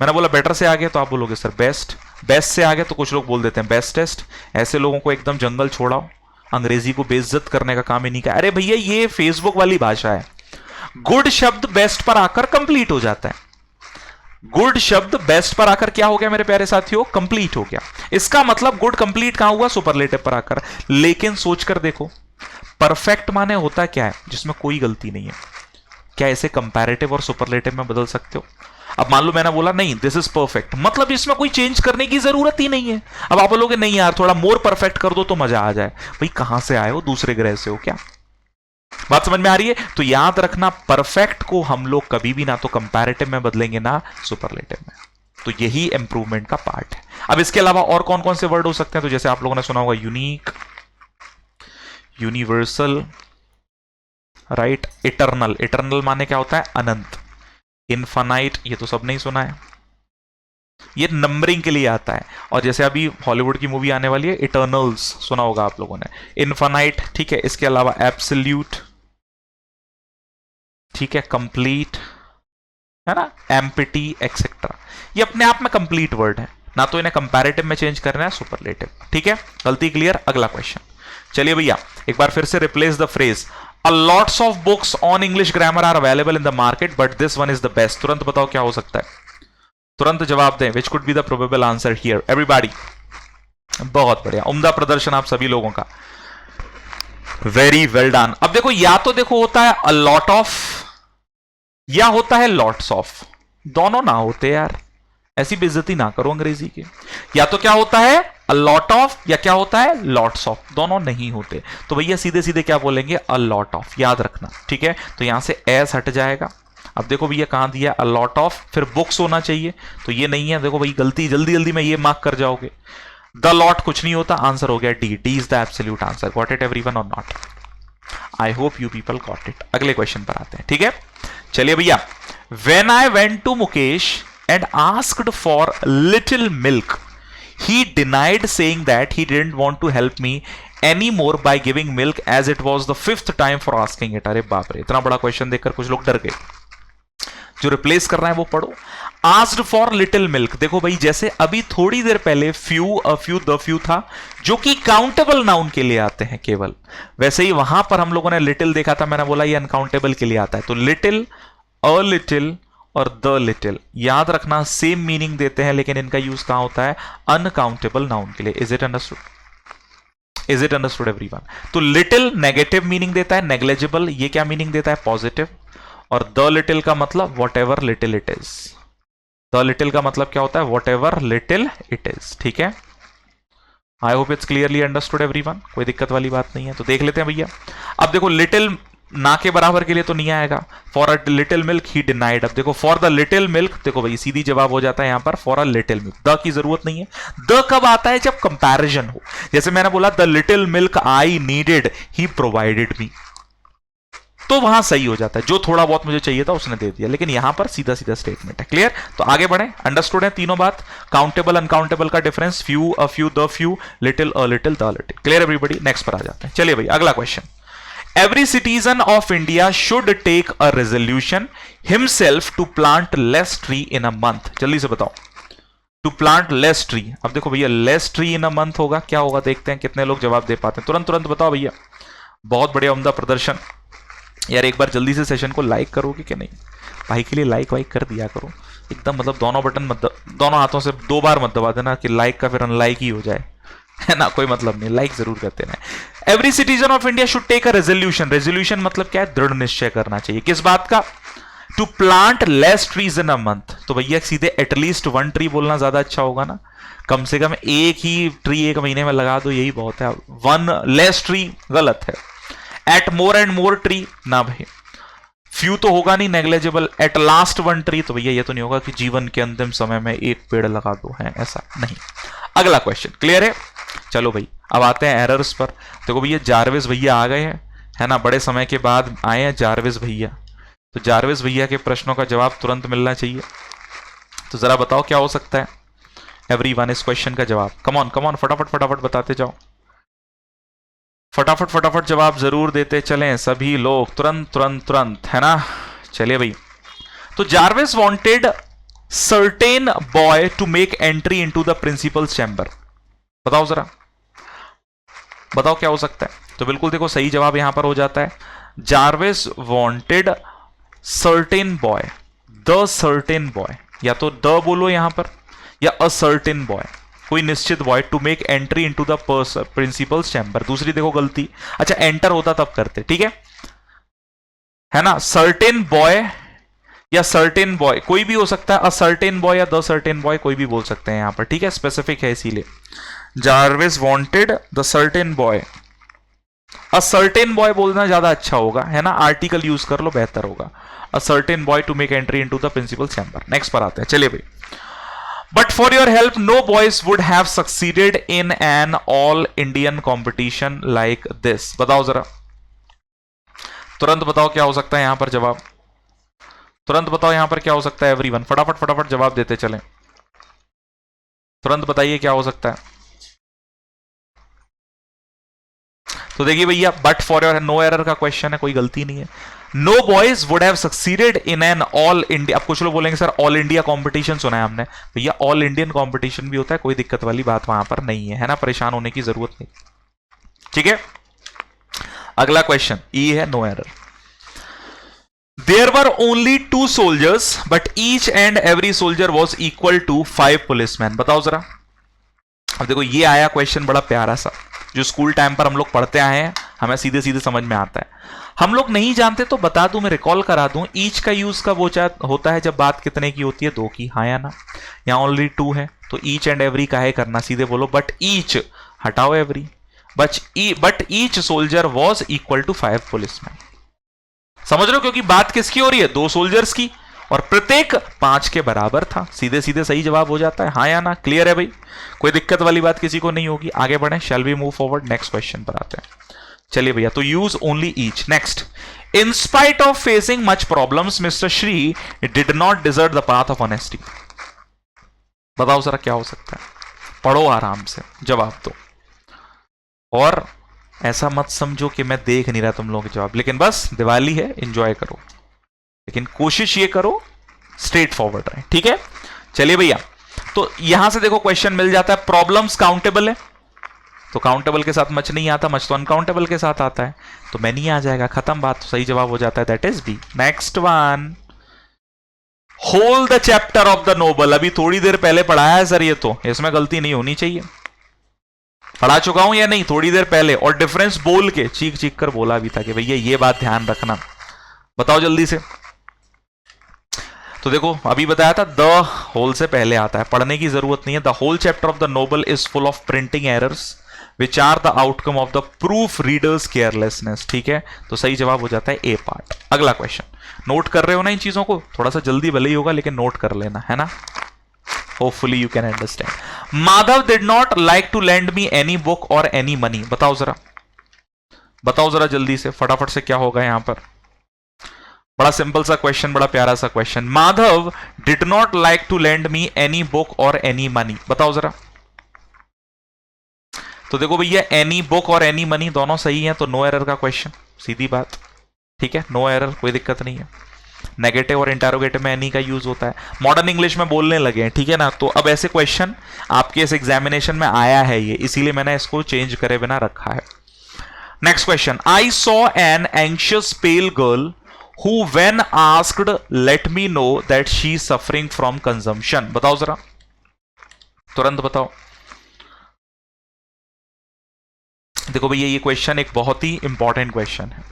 मैंने बोला बेटर से आगे, तो आप बोलोगे सर बेस्ट। बेस्ट से आगे तो कुछ लोग बोल देते हैं बेस्टेस्ट। ऐसे लोगों को एकदम जंगल छोड़ाओ, अंग्रेजी को बेइज्जत करने का काम ही नहीं किया। अरे भैया ये फेसबुक वाली भाषा है। गुड शब्द बेस्ट पर आकर कंप्लीट हो जाता है। गुड शब्द बेस्ट पर आकर क्या हो गया मेरे प्यारे साथियों? कंप्लीट हो गया। इसका मतलब गुड कंप्लीट कहां हुआ? सुपरलेटिव पर आकर। लेकिन सोचकर देखो, परफेक्ट माने होता क्या है? जिसमें कोई गलती नहीं है। क्या इसे कंपैरेटिव और सुपरलेटिव में बदल सकते हो? अब मान लो मैंने बोला नहीं दिस इज परफेक्ट, मतलब इसमें कोई चेंज करने की जरूरत ही नहीं है। अब आप बोलोगे नहीं यार थोड़ा मोर परफेक्ट कर दो तो मजा आ जाए। भाई कहां से आए हो? दूसरे ग्रह से हो क्या? बात समझ में आ रही है? तो याद रखना, परफेक्ट को हम लोग कभी भी ना तो कंपैरेटिव में बदलेंगे ना सुपरलेटिव में। तो यही इंप्रूवमेंट का पार्ट है। अब इसके अलावा और कौन कौन से वर्ड हो सकते हैं? तो जैसे आप लोगों ने सुना होगा unique, universal, right, eternal. Eternal माने क्या होता है? अनंत। इनफाइनाइट, ये तो सब नहीं सुना है, ये नंबरिंग के लिए आता है। और जैसे अभी हॉलीवुड की मूवी आने वाली है इटर्नल्स, सुना होगा आप लोगों ने। इनफाइनाइट, ठीक है। इसके अलावा एब्सोल्यूट, ठीक है, कंप्लीट, है ना, एम्पिटी एक्सेट्रा। ये अपने आप में कंप्लीट वर्ड है, ना तो इन्हें कंपैरेटिव में चेंज करना है सुपरलेटिव। ठीक है, गलती क्लियर। अगला क्वेश्चन, चलिए भैया एक बार फिर से replace the phrase A lots of books on English grammar are available in the market, but this one is the best। तुरंत बताओ क्या हो सकता है? तुरंत जवाब दें। Which could be the probable answer here? Everybody। बहुत बढ़िया, उम्दा प्रदर्शन आप सभी लोगों का, वेरी वेल डन। अब देखो, या तो देखो होता है a lot of या होता है lots of। दोनों ना होते यार, ऐसी बेइज्जती ना करो अंग्रेजी की। या तो क्या होता है a lot of या क्या होता है lots of, दोनों नहीं होते। तो भैया सीधे सीधे क्या बोलेंगे? a lot of, याद रखना। ठीक है, तो यहां से as हट जाएगा। अब देखो भैया कहां दिया? a lot of, फिर बुक्स होना चाहिए, तो ये नहीं है। देखो भाई गलती जल्दी जल्दी में ये मार्क कर जाओगे। द लॉट कुछ नहीं होता, आंसर हो गया D. D is the absolute answer. Got it everyone or not? I hope you people got it. अगले क्वेश्चन पर आते हैं। ठीक है, चलिए भैया। When I went to Mukesh and asked for little milk, he denied, saying that he didn't want to help me anymore by giving milk as it was the 5th time for asking it। अरे बाप रे, इतना बड़ा क्वेश्चन देखकर कुछ लोग डर गए। जो रिप्लेस कर रहा है वो पढ़ो। asked for little milk, देखो भाई जैसे अभी थोड़ी देर पहले few, a few, the few था, जो कि काउंटेबल नाउन के लिए आते हैं केवल, वैसे ही वहां पर हम लोगों ने लिटिल देखा था, मैंने बोला ये अनकाउंटेबल के लिए आता है। तो लिटिल, अ लिटिल और द लिटिल, याद रखना सेम मीनिंग देते हैं, लेकिन इनका यूज कहां होता है? अनकाउंटेबल नाउन के लिए। Is it understood? Is it understood everyone? तो लिटिल नेगेटिव मीनिंग देता है, नेग्लेजिबल ये क्या मीनिंग देता है? पॉजिटिव। और द लिटिल का मतलब what ever little it is. The little का मतलब क्या होता है? What ever little it is. ठीक है, आई hope it's clearly understood everyone, कोई दिक्कत वाली बात नहीं है। तो देख लेते हैं भैया। अब देखो लिटिल ना के बराबर के लिए तो नहीं आएगा। For a little milk he denied. अब देखो फॉर द लिटिल मिल्क, देखो भाई सीधी जवाब हो जाता है यहां पर for a little milk. The key जरूरत नहीं है। द कब आता है? जब कंपैरिजन हो। जैसे मैंने बोला the little milk I needed he provided me, तो वहां सही हो जाता है, जो थोड़ा बहुत मुझे चाहिए था उसने दे दिया। लेकिन यहां पर सीधा सीधा स्टेटमेंट है। क्लियर? तो आगे बढ़े। अंडरस्टूड है तीनों बात? काउंटेबल अनकाउंटेबल का difference, few, a few, the few, little, a little, the little. Clear everybody? Next पर आ जाते हैं। चलिए भाई अगला question. Every citizen of India should take a resolution himself to plant less tree in a month। जल्दी से बताओ। To plant less tree। अब देखो भैया less tree in a month होगा, क्या होगा? देखते हैं कितने लोग जवाब दे पाते हैं। तुरंत तुरंत बताओ भैया। बहुत बढ़िया, उम्दा प्रदर्शन। यार एक बार जल्दी से सेशन को लाइक करोगे कि नहीं? भाई के लिए लाइक वाइक कर दिया करो एकदम, मतलब दोनों बटन मत, दोनों हाथों से 2 बार मत दबा देना कि लाइक का फिर अनलाइक ही हो जाए, है ना? कोई मतलब नहीं, लाइक जरूर करते हैं। Every citizen of India should take a resolution. Resolution मतलब क्या है? दृढ़ निश्चय करना चाहिए। किस बात का? To plant less trees in a month. तो भैया सीधे एटलीस्ट 1 ट्री बोलना ज्यादा अच्छा होगा ना? कम से कम एक ही ट्री 1 महीने में लगा दो, यही बहुत है। 1 लेस ट्री गलत है। At more and more tree ना भाई। फ्यू तो होगा नहीं, नेग्लेजिबल। एट लास्ट 1 ट्री, तो भैया ये तो नहीं होगा कि जीवन के अंतिम समय में 1 पेड़ लगा दो, है ऐसा नहीं। अगला क्वेश्चन क्लियर है? चलो भाई अब आते हैं एरर्स पर। देखो भैया जारविस भैया आ गए हैं, है ना, बड़े समय के बाद आए हैं जारविस भैया। तो जारविस भैया के प्रश्नों का जवाब तुरंत मिलना चाहिए। तो जरा बताओ क्या हो सकता है एवरीवन इस क्वेश्चन का जवाब। कम ऑन फटाफट फटाफट बताते जाओ, फटाफट फटाफट जवाब जरूर देते चलें सभी लोग, तुरंत तुरंत तुरंत, है ना। चलिए भाई, तो Jarvis wanted certain boy to make entry into the principal's chamber. बताओ जरा, बताओ क्या हो सकता है। तो बिल्कुल देखो सही जवाब यहां पर हो जाता है, Jarvis wanted certain boy, the certain boy, या तो द बोलो यहां पर या अ सर्टेन बॉय, कोई निश्चित boy, to make entry into the principal's chamber. दूसरी देखो गलती, अच्छा एंटर होता तब करते, ठीक है ना। सर्टेन बॉय या सर्टेन बॉय कोई भी हो सकता है, अ सर्टेन बॉय या द सर्टेन बॉय कोई भी बोल सकते हैं यहां पर, ठीक है, स्पेसिफिक है इसीलिए। Jarvis wanted the certain boy, a certain boy बोलना ज्यादा अच्छा होगा, है ना, आर्टिकल यूज कर लो बेहतर होगा। A certain boy to make entry into the principal chamber. Next पर आते हैं, चलिए भाई। But for your help no boys would have succeeded in an all Indian competition like this. बताओ जरा, तुरंत बताओ क्या हो सकता है यहां पर जवाब, तुरंत बताओ यहां पर क्या हो सकता है एवरीवन, फटाफट फटाफट जवाब देते चलें, तुरंत बताइए क्या हो सकता है। तो देखिए भैया, but for your, no error का क्वेश्चन है, कोई गलती नहीं है। No boys would have succeeded in an all India. अब कुछ लोग बोलेंगे सर ऑल इंडिया कंपटीशन सुना है हमने, भैया ऑल इंडियन कंपटीशन भी होता है, कोई दिक्कत वाली बात वहां पर नहीं है ना, परेशान होने की जरूरत नहीं, ठीक है। अगला क्वेश्चन ई है, no error. There were only 2 soldiers but each and every soldier was equal to 5 policeman. बताओ जरा। अब देखो ये आया क्वेश्चन बड़ा प्यारा सा, जो स्कूल टाइम पर हम लोग पढ़ते आए हैं, हमें सीधे सीधे समझ में आता है। हम लोग नहीं जानते तो बता दूं, मैं रिकॉल करा दूं, ईच का यूज कब होता है, जब बात कितने की होती है, 2 की, हाँ या ना। यहां ओनली 2 है तो ईच एंड एवरी का है करना, सीधे बोलो बट ईच, हटाओ every, but each soldier was equal to 5 policeman. समझ रहे हो, क्योंकि बात किसकी हो रही है, 2 सोल्जर्स की, और प्रत्येक 5 के बराबर था, सीधे सीधे सही जवाब हो जाता है, हाँ या ना। क्लियर है भाई, कोई दिक्कत वाली बात किसी को नहीं होगी। आगे बढ़े, shall we move forward, next question पर आते हैं। चलिए भैया, तो use only each. Next, in spite of facing much problems mister Shri did not desert the path of honesty. बताओ जरा क्या हो सकता है, पढ़ो आराम से जवाब दो, और ऐसा मत समझो कि मैं देख नहीं रहा तुम लोगों के जवाब, लेकिन बस दिवाली है, एंजॉय करो, लेकिन कोशिश ये करो स्ट्रेट फॉरवर्ड रहे, ठीक है। चलिए भैया, तो यहां से देखो क्वेश्चन मिल जाता है, प्रॉब्लम्स काउंटेबल है, तो काउंटेबल के साथ मच नहीं आता, मच तो अनकाउंटेबल के साथ आता है, तो मैनी आ जाएगा, खत्म बात, तो सही जवाब हो जाता है, that is B. Next one, whole the chapter of the novel. अभी थोड़ी देर पहले पढ़ाया है सर ये, तो इसमें गलती नहीं होनी चाहिए, पढ़ा चुका हूं या नहीं थोड़ी देर पहले, और डिफरेंस बोल के चीख चीख कर बोला भी था कि भैया ये बात ध्यान रखना। बताओ जल्दी से। तो देखो अभी बताया था, द होल से पहले आता है, पढ़ने की जरूरत नहीं है। The whole chapter of the novel is full of printing errors which are the outcome of the proof readers carelessness, ठीक है। तो सही जवाब हो जाता है ए पार्ट। अगला क्वेश्चन, नोट कर रहे हो ना इन चीजों को, थोड़ा सा जल्दी भले ही होगा लेकिन नोट कर लेना, है ना, hopefully you can understand. Madhav did not like to lend me any book or any money. बताओ जरा, बताओ जरा जल्दी से फटाफट से क्या होगा यहां पर। बड़ा सिंपल सा क्वेश्चन, बड़ा प्यारा सा question. Madhav did not like to lend me any book or any money. बताओ जरा। तो देखो भैया, any book or any money दोनों सही हैं, तो नो एरर का क्वेश्चन, सीधी बात, ठीक है, नो एरर, कोई दिक्कत नहीं है। नेगेटिव और इंटरोगेटिव में एनी का यूज होता है, मॉडर्न इंग्लिश में बोलने लगे हैं, ठीक है ना। तो अब ऐसे क्वेश्चन आपके इस एग्जामिनेशन में आया है ये, इसीलिए मैंने इसको चेंज करे बिना रखा है। Next question, I saw an anxious pale girl who when asked let me know that she is suffering from consumption। बताओ जरा, तुरंत बताओ। देखो भैया, ये क्वेश्चन एक बहुत ही इंपॉर्टेंट क्वेश्चन है।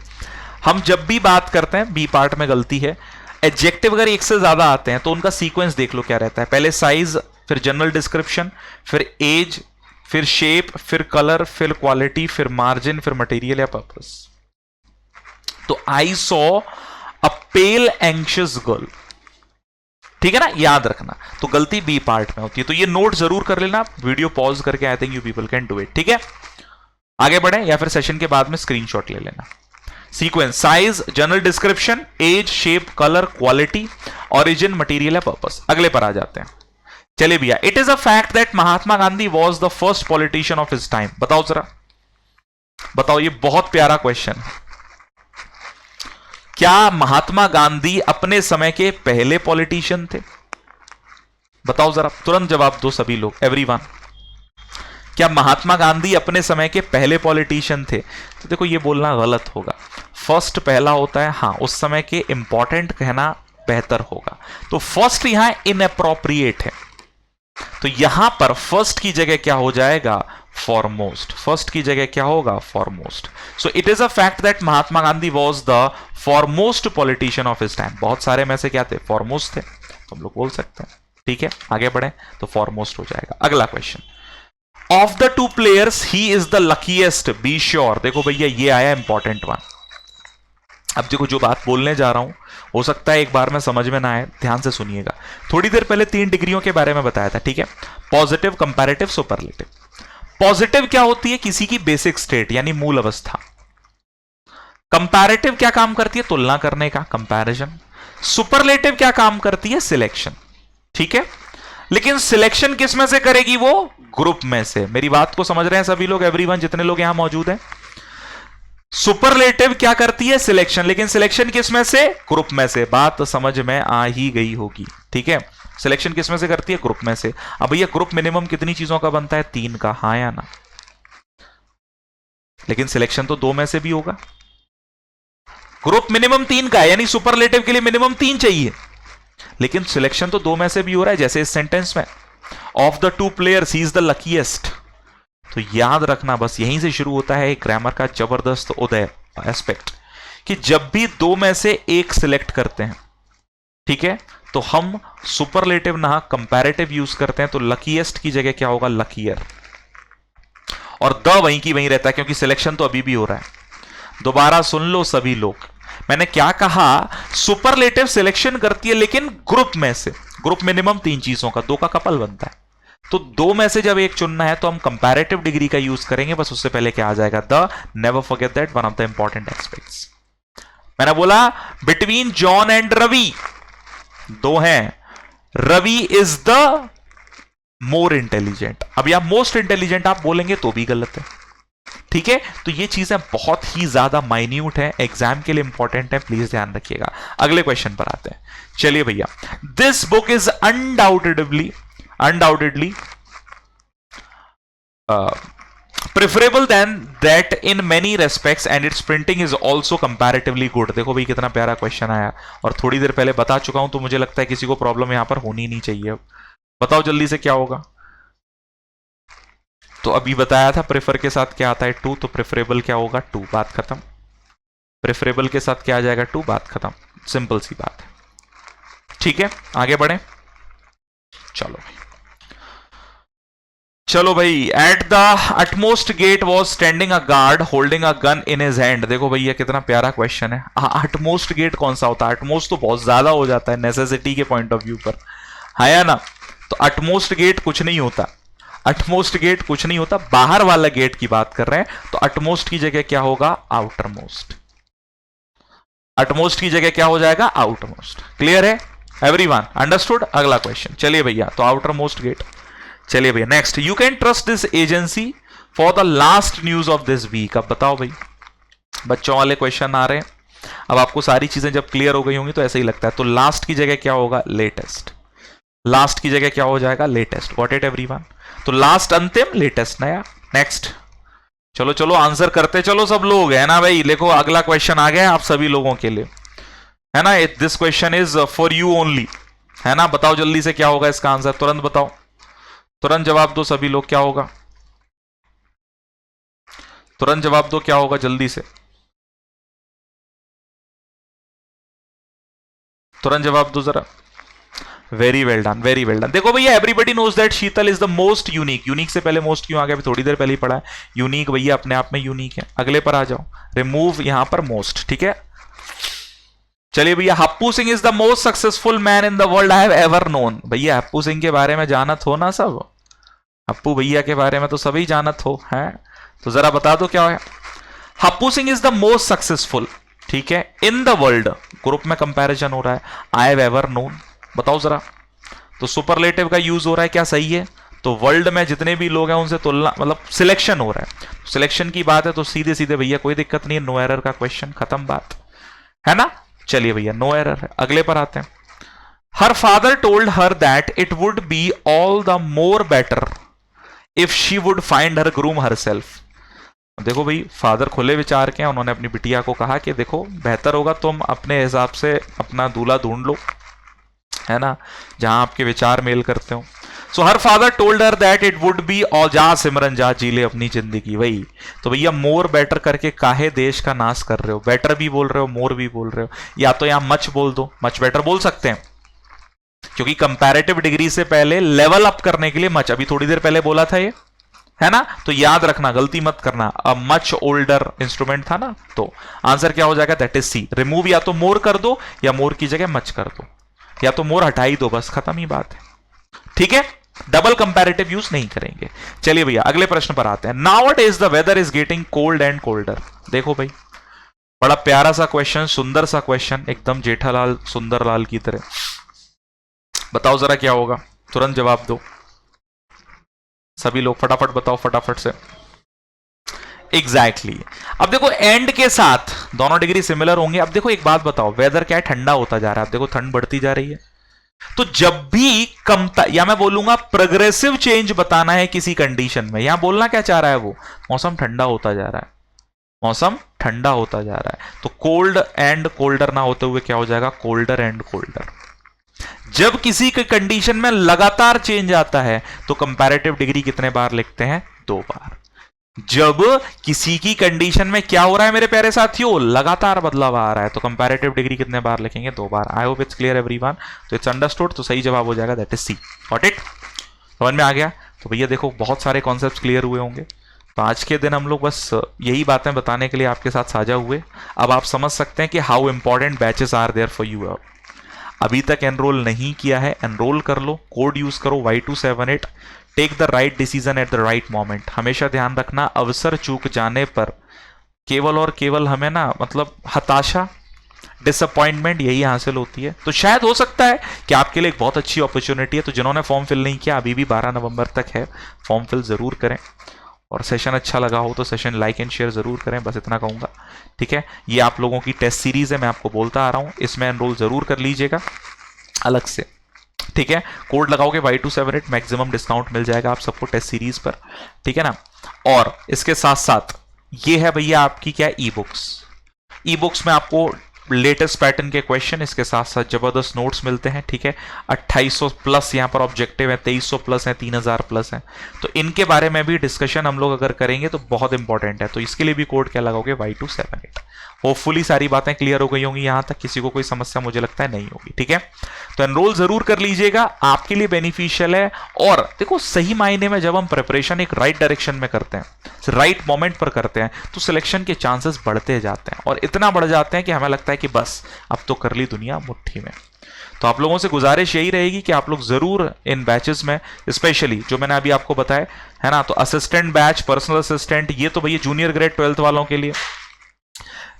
हम जब भी बात करते हैं, बी पार्ट में गलती है, एडजेक्टिव अगर एक से ज्यादा आते हैं तो उनका सीक्वेंस देख लो क्या रहता है, पहले साइज, फिर जनरल डिस्क्रिप्शन, फिर एज, फिर शेप, फिर कलर, फिर क्वालिटी, फिर मार्जिन, फिर मटेरियल या पर्पस। तो I saw a pale anxious girl, ठीक है ना, याद रखना। तो गलती बी पार्ट में होती है, तो ये नोट जरूर कर लेना, वीडियो पॉज करके, I think you people can do it, ठीक है। आगे बढ़े या फिर सेशन के बाद में स्क्रीनशॉट ले लेना। Sequence, size, general description, age, shape, colour, quality, origin, material या पर्पस। अगले पर आ जाते हैं। चलिए भैया, it is a fact that Mahatma Gandhi was the first politician of his time. बताओ जरा, बताओ, ये बहुत प्यारा क्वेश्चन। क्या महात्मा गांधी अपने समय के पहले पॉलिटिशियन थे? बताओ जरा, तुरंत जवाब दो सभी लोग, एवरीवन। क्या महात्मा गांधी अपने समय के पहले पॉलिटिशियन थे? तो देखो, ये बोलना गलत होगा। फर्स्ट पहला होता है, हाँ, उस समय के इंपॉर्टेंट कहना बेहतर होगा। तो फर्स्ट यहां इनअप्रोप्रिएट है, तो यहां पर फर्स्ट की जगह क्या हो जाएगा? फॉरमोस्ट। फर्स्ट की जगह क्या होगा? Foremost. So it is a fact that Mahatma Gandhi was the foremost politician of his time. बहुत सारे में से क्या थे? फॉरमोस्ट थे, तो हम लोग बोल सकते हैं। ठीक है, आगे बढ़े तो फॉरमोस्ट हो जाएगा। अगला question, of the two players he is the luckiest, be sure. देखो भैया, ये आया इंपॉर्टेंट वन। अब देखो, जो बात बोलने जा रहा हूं हो सकता है एक बार में समझ में ना आए, ध्यान से सुनिएगा। थोड़ी देर पहले 3 डिग्रियों के बारे में बताया था, ठीक है? Positive, comparative, superlative. पॉजिटिव क्या होती है? किसी की बेसिक स्टेट यानी मूल अवस्था। कंपैरेटिव क्या काम करती है? तुलना करने का, कंपैरिजन। सुपरलेटिव क्या काम करती है? सिलेक्शन। ठीक है, लेकिन सिलेक्शन किस में से करेगी? वो ग्रुप में से। मेरी बात को समझ रहे हैं सभी लोग, एवरीवन, जितने लोग यहां मौजूद हैं? सुपरलेटिव क्या करती है? सिलेक्शन, लेकिन सिलेक्शन किस में से? ग्रुप में से। बात समझ में आ ही गई होगी, ठीक है? सिलेक्शन किस में से करती है? ग्रुप में से। अब भैया, ग्रुप मिनिमम कितनी चीजों का बनता है? 3 का, हाँ या ना? लेकिन सिलेक्शन तो 2 में से भी होगा। ग्रुप मिनिमम 3 का है, यानी सुपरलेटिव के लिए मिनिमम 3 चाहिए, लेकिन सिलेक्शन तो 2 में से भी हो रहा है। जैसे इस सेंटेंस में, of the 2 players he is the luckiest. तो याद रखना, बस यहीं से शुरू होता है ग्रामर का जबरदस्त उदय एस्पेक्ट, कि जब भी 2 में से एक सिलेक्ट करते हैं, ठीक है, तो हम सुपरलेटिव ना कंपैरेटिव यूज करते हैं। तो लकीएस्ट की जगह क्या होगा? लकीयर। और द वहीं की वहीं रहता है, क्योंकि सिलेक्शन तो अभी भी हो रहा है। दोबारा सुन लो सभी लोग, मैंने क्या कहा? सुपरलेटिव सिलेक्शन करती है, लेकिन ग्रुप में से। ग्रुप मिनिमम 3 चीजों का, 2 का कपल बनता है। तो 2 में से जब एक चुनना है तो हम कंपैरेटिव डिग्री का यूज करेंगे। बस उससे पहले क्या आ जाएगा? The. Never forget that, one of the important aspects. मैंने बोला बिटवीन जॉन एंड रवि 2 हैं, Ravi is the more intelligent. अब यहां मोस्ट इंटेलिजेंट आप बोलेंगे तो भी गलत है, ठीक है? तो ये चीजें बहुत ही ज्यादा माइन्यूट है, एग्जाम के लिए इंपॉर्टेंट है, प्लीज ध्यान रखिएगा। अगले क्वेश्चन पर आते हैं। चलिए भैया, this book is undoubtedly preferable than that in many respects and its printing is also comparatively good. देखो भाई, कितना प्यारा क्वेश्चन आया, और थोड़ी देर पहले बता चुका हूं, तो मुझे लगता है किसी को प्रॉब्लम यहां पर होनी नहीं चाहिए। अब बताओ जल्दी से क्या होगा? तो अभी बताया था प्रेफर के साथ क्या आता है? 2। तो प्रेफरेबल क्या होगा? 2, बात खत्म। प्रेफरेबल के साथ क्या आ जाएगा? 2, बात खत्म। सिंपल सी बात है, ठीक है? आगे बढ़े, चलो भाई। At the utmost gate was standing a guard holding a gun in his hand. देखो भैया, कितना प्यारा क्वेश्चन है। अटमोस्ट गेट कौन सा होता है? अटमोस्ट तो बहुत ज्यादा हो जाता है नेसेसिटी के पॉइंट ऑफ व्यू पर, है या ना? तो अटमोस्ट गेट कुछ नहीं होता, अटमोस्ट गेट कुछ नहीं होता, बाहर वाला गेट की बात कर रहे हैं। तो अटमोस्ट की जगह क्या होगा? Outer most. अटमोस्ट की जगह क्या हो जाएगा? Outermost. क्लियर है एवरीवन? अंडरस्टूड? अगला क्वेश्चन, चलिए भैया। तो आउटर मोस्ट गेट। चलिए भैया, next, you can trust this agency for the last news of this week. अब बताओ भाई, बच्चों वाले क्वेश्चन आ रहे हैं। अब आपको सारी चीजें जब क्लियर हो गई होंगी तो ऐसा ही लगता है। तो लास्ट की जगह क्या होगा? लेटेस्ट। लास्ट की जगह क्या हो जाएगा? लेटेस्ट। Got it everyone? तो लास्ट अंतिम, लेटेस्ट नया। नेक्स्ट, चलो चलो आंसर करते चलो सब लोग, है ना भाई? देखो अगला क्वेश्चन आ गया आप सभी लोगों के लिए, है ना? This question is for you only, है ना? बताओ जल्दी से क्या होगा इसका आंसर, तुरंत बताओ, तुरंत जवाब दो सभी लोग, क्या होगा? तुरंत जवाब दो, क्या होगा? जल्दी से तुरंत जवाब दो जरा। Very well done, very well done. देखो भैया, everybody knows that Sheetal is the most unique. Unique से पहले मोस्ट क्यों आ गया? थोड़ी देर पहले ही पढ़ा है। यूनिक भैया अपने आप में यूनिक है। अगले पर आ जाओ, रिमूव यहां पर मोस्ट, ठीक है? चलिए भैया, Happu Singh is the most successful man in the world I have ever known. भैया हप्पू सिंह के बारे में जानत हो ना सब? हप्पू भैया के बारे में तो सभी जानत हो, है? तो जरा बता दो क्या है। Happu Singh is the most successful, ठीक है, इन द वर्ल्ड, ग्रुप में कंपैरिजन हो रहा है, आई हैव एवर नोन, बताओ जरा। तो सुपरलेटिव का यूज हो रहा है, क्या सही है? तो वर्ल्ड में जितने भी लोग हैं उनसे तुलना, मतलब सिलेक्शन हो रहा है, सिलेक्शन की बात है, तो सीधे सीधे भैया कोई दिक्कत नहीं है, नो एरर का क्वेश्चन, खत्म बात है ना। चलिए भैया नो एरर है, अगले पर आते हैं। हर father told her that it would be all the more better if she would find her groom her self. देखो भाई, फादर खुले विचार के हैं, उन्होंने अपनी बिटिया को कहा कि देखो बेहतर होगा तुम अपने हिसाब से अपना दूल्हा ढूंढ लो, है ना, जहां आपके विचार मेल करते हो। So her father told her that it would be, और जा सिमरन जा जी ले अपनी जिंदगी। वही तो भैया, मोर बेटर करके काहे देश का नाश कर रहे हो? बेटर भी बोल रहे हो, मोर भी बोल रहे हो, या तो यहां मच बोल दो, मच बेटर बोल सकते हैं, क्योंकि कंपैरेटिव डिग्री से पहले लेवल अप करने के लिए मच, अभी थोड़ी देर पहले बोला था ये, है ना। तो याद रखना, गलती मत करना, अ मच ओल्डर इंस्ट्रूमेंट था ना। तो आंसर क्या हो जाएगा? That is C. रिमूव या तो मोर कर दो या मोर की जगह मच कर दो, या तो मोर हटा ही दो, बस खत्म ही बात है, ठीक है। डबल कंपैरेटिव यूज नहीं करेंगे। चलिए भैया अगले प्रश्न पर आते हैं। Now it is the weather is getting cold and colder. देखो भाई, बड़ा प्यारा सा क्वेश्चन, सुंदर सा क्वेश्चन, एकदम जेठालाल सुंदरलाल की तरह। बताओ जरा क्या होगा, तुरंत जवाब दो सभी लोग, फटाफट बताओ फटाफट से। एग्जैक्टली अब देखो एंड के साथ दोनों डिग्री सिमिलर होंगे। अब देखो एक बात बताओ, वेदर क्या है? ठंडा होता जा रहा है। अब देखो ठंड बढ़ती जा रही है, तो जब भी कमता, या मैं बोलूंगा प्रोग्रेसिव चेंज बताना है किसी कंडीशन में, यहां बोलना क्या चाह रहा है वो, मौसम ठंडा होता जा रहा है, मौसम ठंडा होता जा रहा है। तो कोल्ड एंड कोल्डर ना होते हुए क्या हो जाएगा? Colder and colder. जब किसी के कंडीशन में लगातार चेंज आता है तो कंपैरेटिव डिग्री कितने बार लिखते हैं? 2 बार। जब किसी की कंडीशन में क्या हो रहा है मेरे प्यारे साथियों? लगातार बदलाव आ रहा है, तो कंपैरेटिव डिग्री कितने बार लिखेंगे? 2 बार। I hope it's clear everyone. तो इट्स अंडरस्टूड, तो सही जवाब हो जाएगा that is C. Got it? समझ में आ गया? तो भैया देखो बहुत सारे कॉन्सेप्ट्स क्लियर हुए होंगे। तो आज के दिन हम लोग बस यही बातें बताने के लिए आपके साथ साझा हुए। अब आप समझ सकते हैं कि how important batches are there for you. अभी तक एनरोल नहीं किया है, एनरोल कर लो, कोड यूज करो Y278। Take the right decision at the right moment. हमेशा ध्यान रखना, अवसर चूक जाने पर केवल और केवल हमें ना, मतलब हताशा, डिसअपॉइंटमेंट यही हासिल होती है। तो शायद हो सकता है कि आपके लिए एक बहुत अच्छी अपॉर्चुनिटी है। तो जिन्होंने फॉर्म फिल नहीं किया, अभी भी 12 नवंबर तक है, फॉर्म फिल जरूर करें। और सेशन अच्छा लगा हो तो सेशन लाइक एंड शेयर जरूर करें, बस इतना कहूंगा, ठीक है। ये आप लोगों की टेस्ट सीरीज है, मैं आपको बोलता आ रहा हूं, इसमें एनरोल जरूर कर लीजिएगा अलग से, ठीक है। कोड लगाओगे Y278, मैक्सिमम डिस्काउंट मिल जाएगा आप सबको टेस्ट सीरीज पर, ठीक है ना। और इसके साथ साथ ये है भैया आपकी क्या, ई बुक्स में आपको लेटेस्ट पैटर्न के क्वेश्चन, इसके साथ साथ जबरदस्त नोट्स मिलते हैं, ठीक है। 2800 प्लस यहाँ पर ऑब्जेक्टिव है, 2300 प्लस है, 3000 प्लस है। तो इनके बारे में भी डिस्कशन हम लोग अगर करेंगे तो बहुत इंपॉर्टेंट है। तो इसके लिए भी कोड क्या लगाओगे? Y278। होपफुली सारी बातें क्लियर हो गई होंगी, यहां तक किसी को कोई समस्या मुझे लगता है नहीं होगी, ठीक है। तो एनरोल जरूर कर लीजिएगा, आपके लिए बेनिफिशियल है। और देखो सही मायने में जब हम प्रिपरेशन एक राइट डायरेक्शन में करते हैं, राइट मोमेंट पर करते हैं, तो सिलेक्शन के चांसेस बढ़ते जाते हैं, और इतना बढ़ जाते हैं कि हमें लगता है कि बस अब तो कर ली दुनिया मुट्ठी में। तो आप लोगों से गुजारिश यही रहेगी कि आप लोग जरूर इन बैचेस में, स्पेशली जो मैंने अभी आपको बताया है ना, तो असिस्टेंट बैच, पर्सनल असिस्टेंट, ये तो भैया जूनियर ग्रेड 12th वालों के लिए,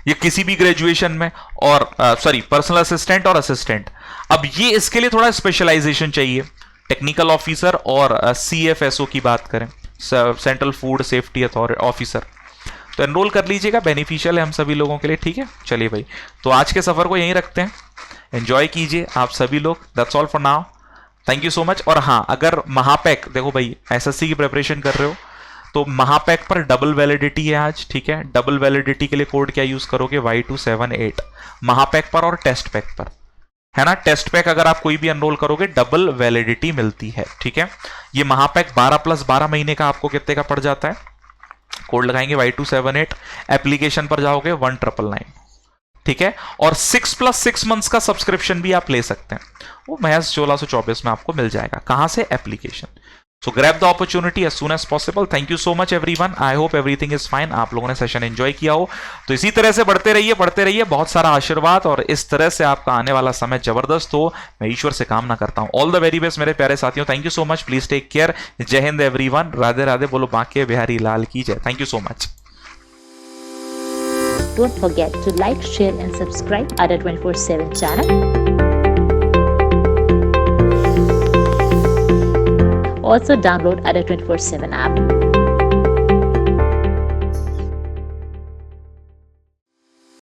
ये किसी भी ग्रेजुएशन में, और सॉरी पर्सनल असिस्टेंट और असिस्टेंट। अब ये इसके लिए थोड़ा स्पेशलाइजेशन चाहिए, टेक्निकल ऑफिसर और CFSO की बात करें, central food safety authority officer, तो एनरोल कर लीजिएगा, बेनिफिशियल है हम सभी लोगों के लिए, ठीक है। चलिए भाई, तो आज के सफर को यहीं रखते हैं, एंजॉय कीजिए आप सभी लोग। That's all for now, thank you so much. और हाँ, अगर महापैक, देखो भाई SSC की प्रिपरेशन कर रहे हो तो महापैक पर डबल वैलिडिटी है आज, ठीक है। डबल वैलिडिटी के लिए कोड क्या यूज करोगे? Y278 महापैक पर और टेस्ट पैक पर, है ना। टेस्ट पैक अगर आप कोई भी एनरोल करोगे डबल वैलिडिटी मिलती है, ठीक है। ये महापैक 12 + 12 महीने का आपको कितने का पड़ जाता है? कोड लगाएंगे Y278, एप्लीकेशन पर जाओगे 1999, ठीक है। और 6 + 6 मंथ्स का सब्सक्रिप्शन भी आप ले सकते हैं, वो महज 1624 में आपको मिल जाएगा। कहां से? Application. So grab the opportunity as soon as possible. Thank you so much everyone. I hope everything is fine. आप लोगों ने सेशन एंजॉय किया हो तो इसी तरह से बढ़ते रहिए, बहुत सारा आशीर्वाद और इस तरह से आपका आने वाला समय जबरदस्त हो, मैं ईश्वर से कामना करता हूं. ऑल द वेरी बेस्ट मेरे प्यारे साथियों. Thank you so much. Please take care. जय हिंद एवरीवन. राधे राधे. बोलो बांके बिहारी लाल की जय. Thank you so much. Don't forget to like, share and subscribe Ada 24/7 channel. Also download Ada 24/7 app.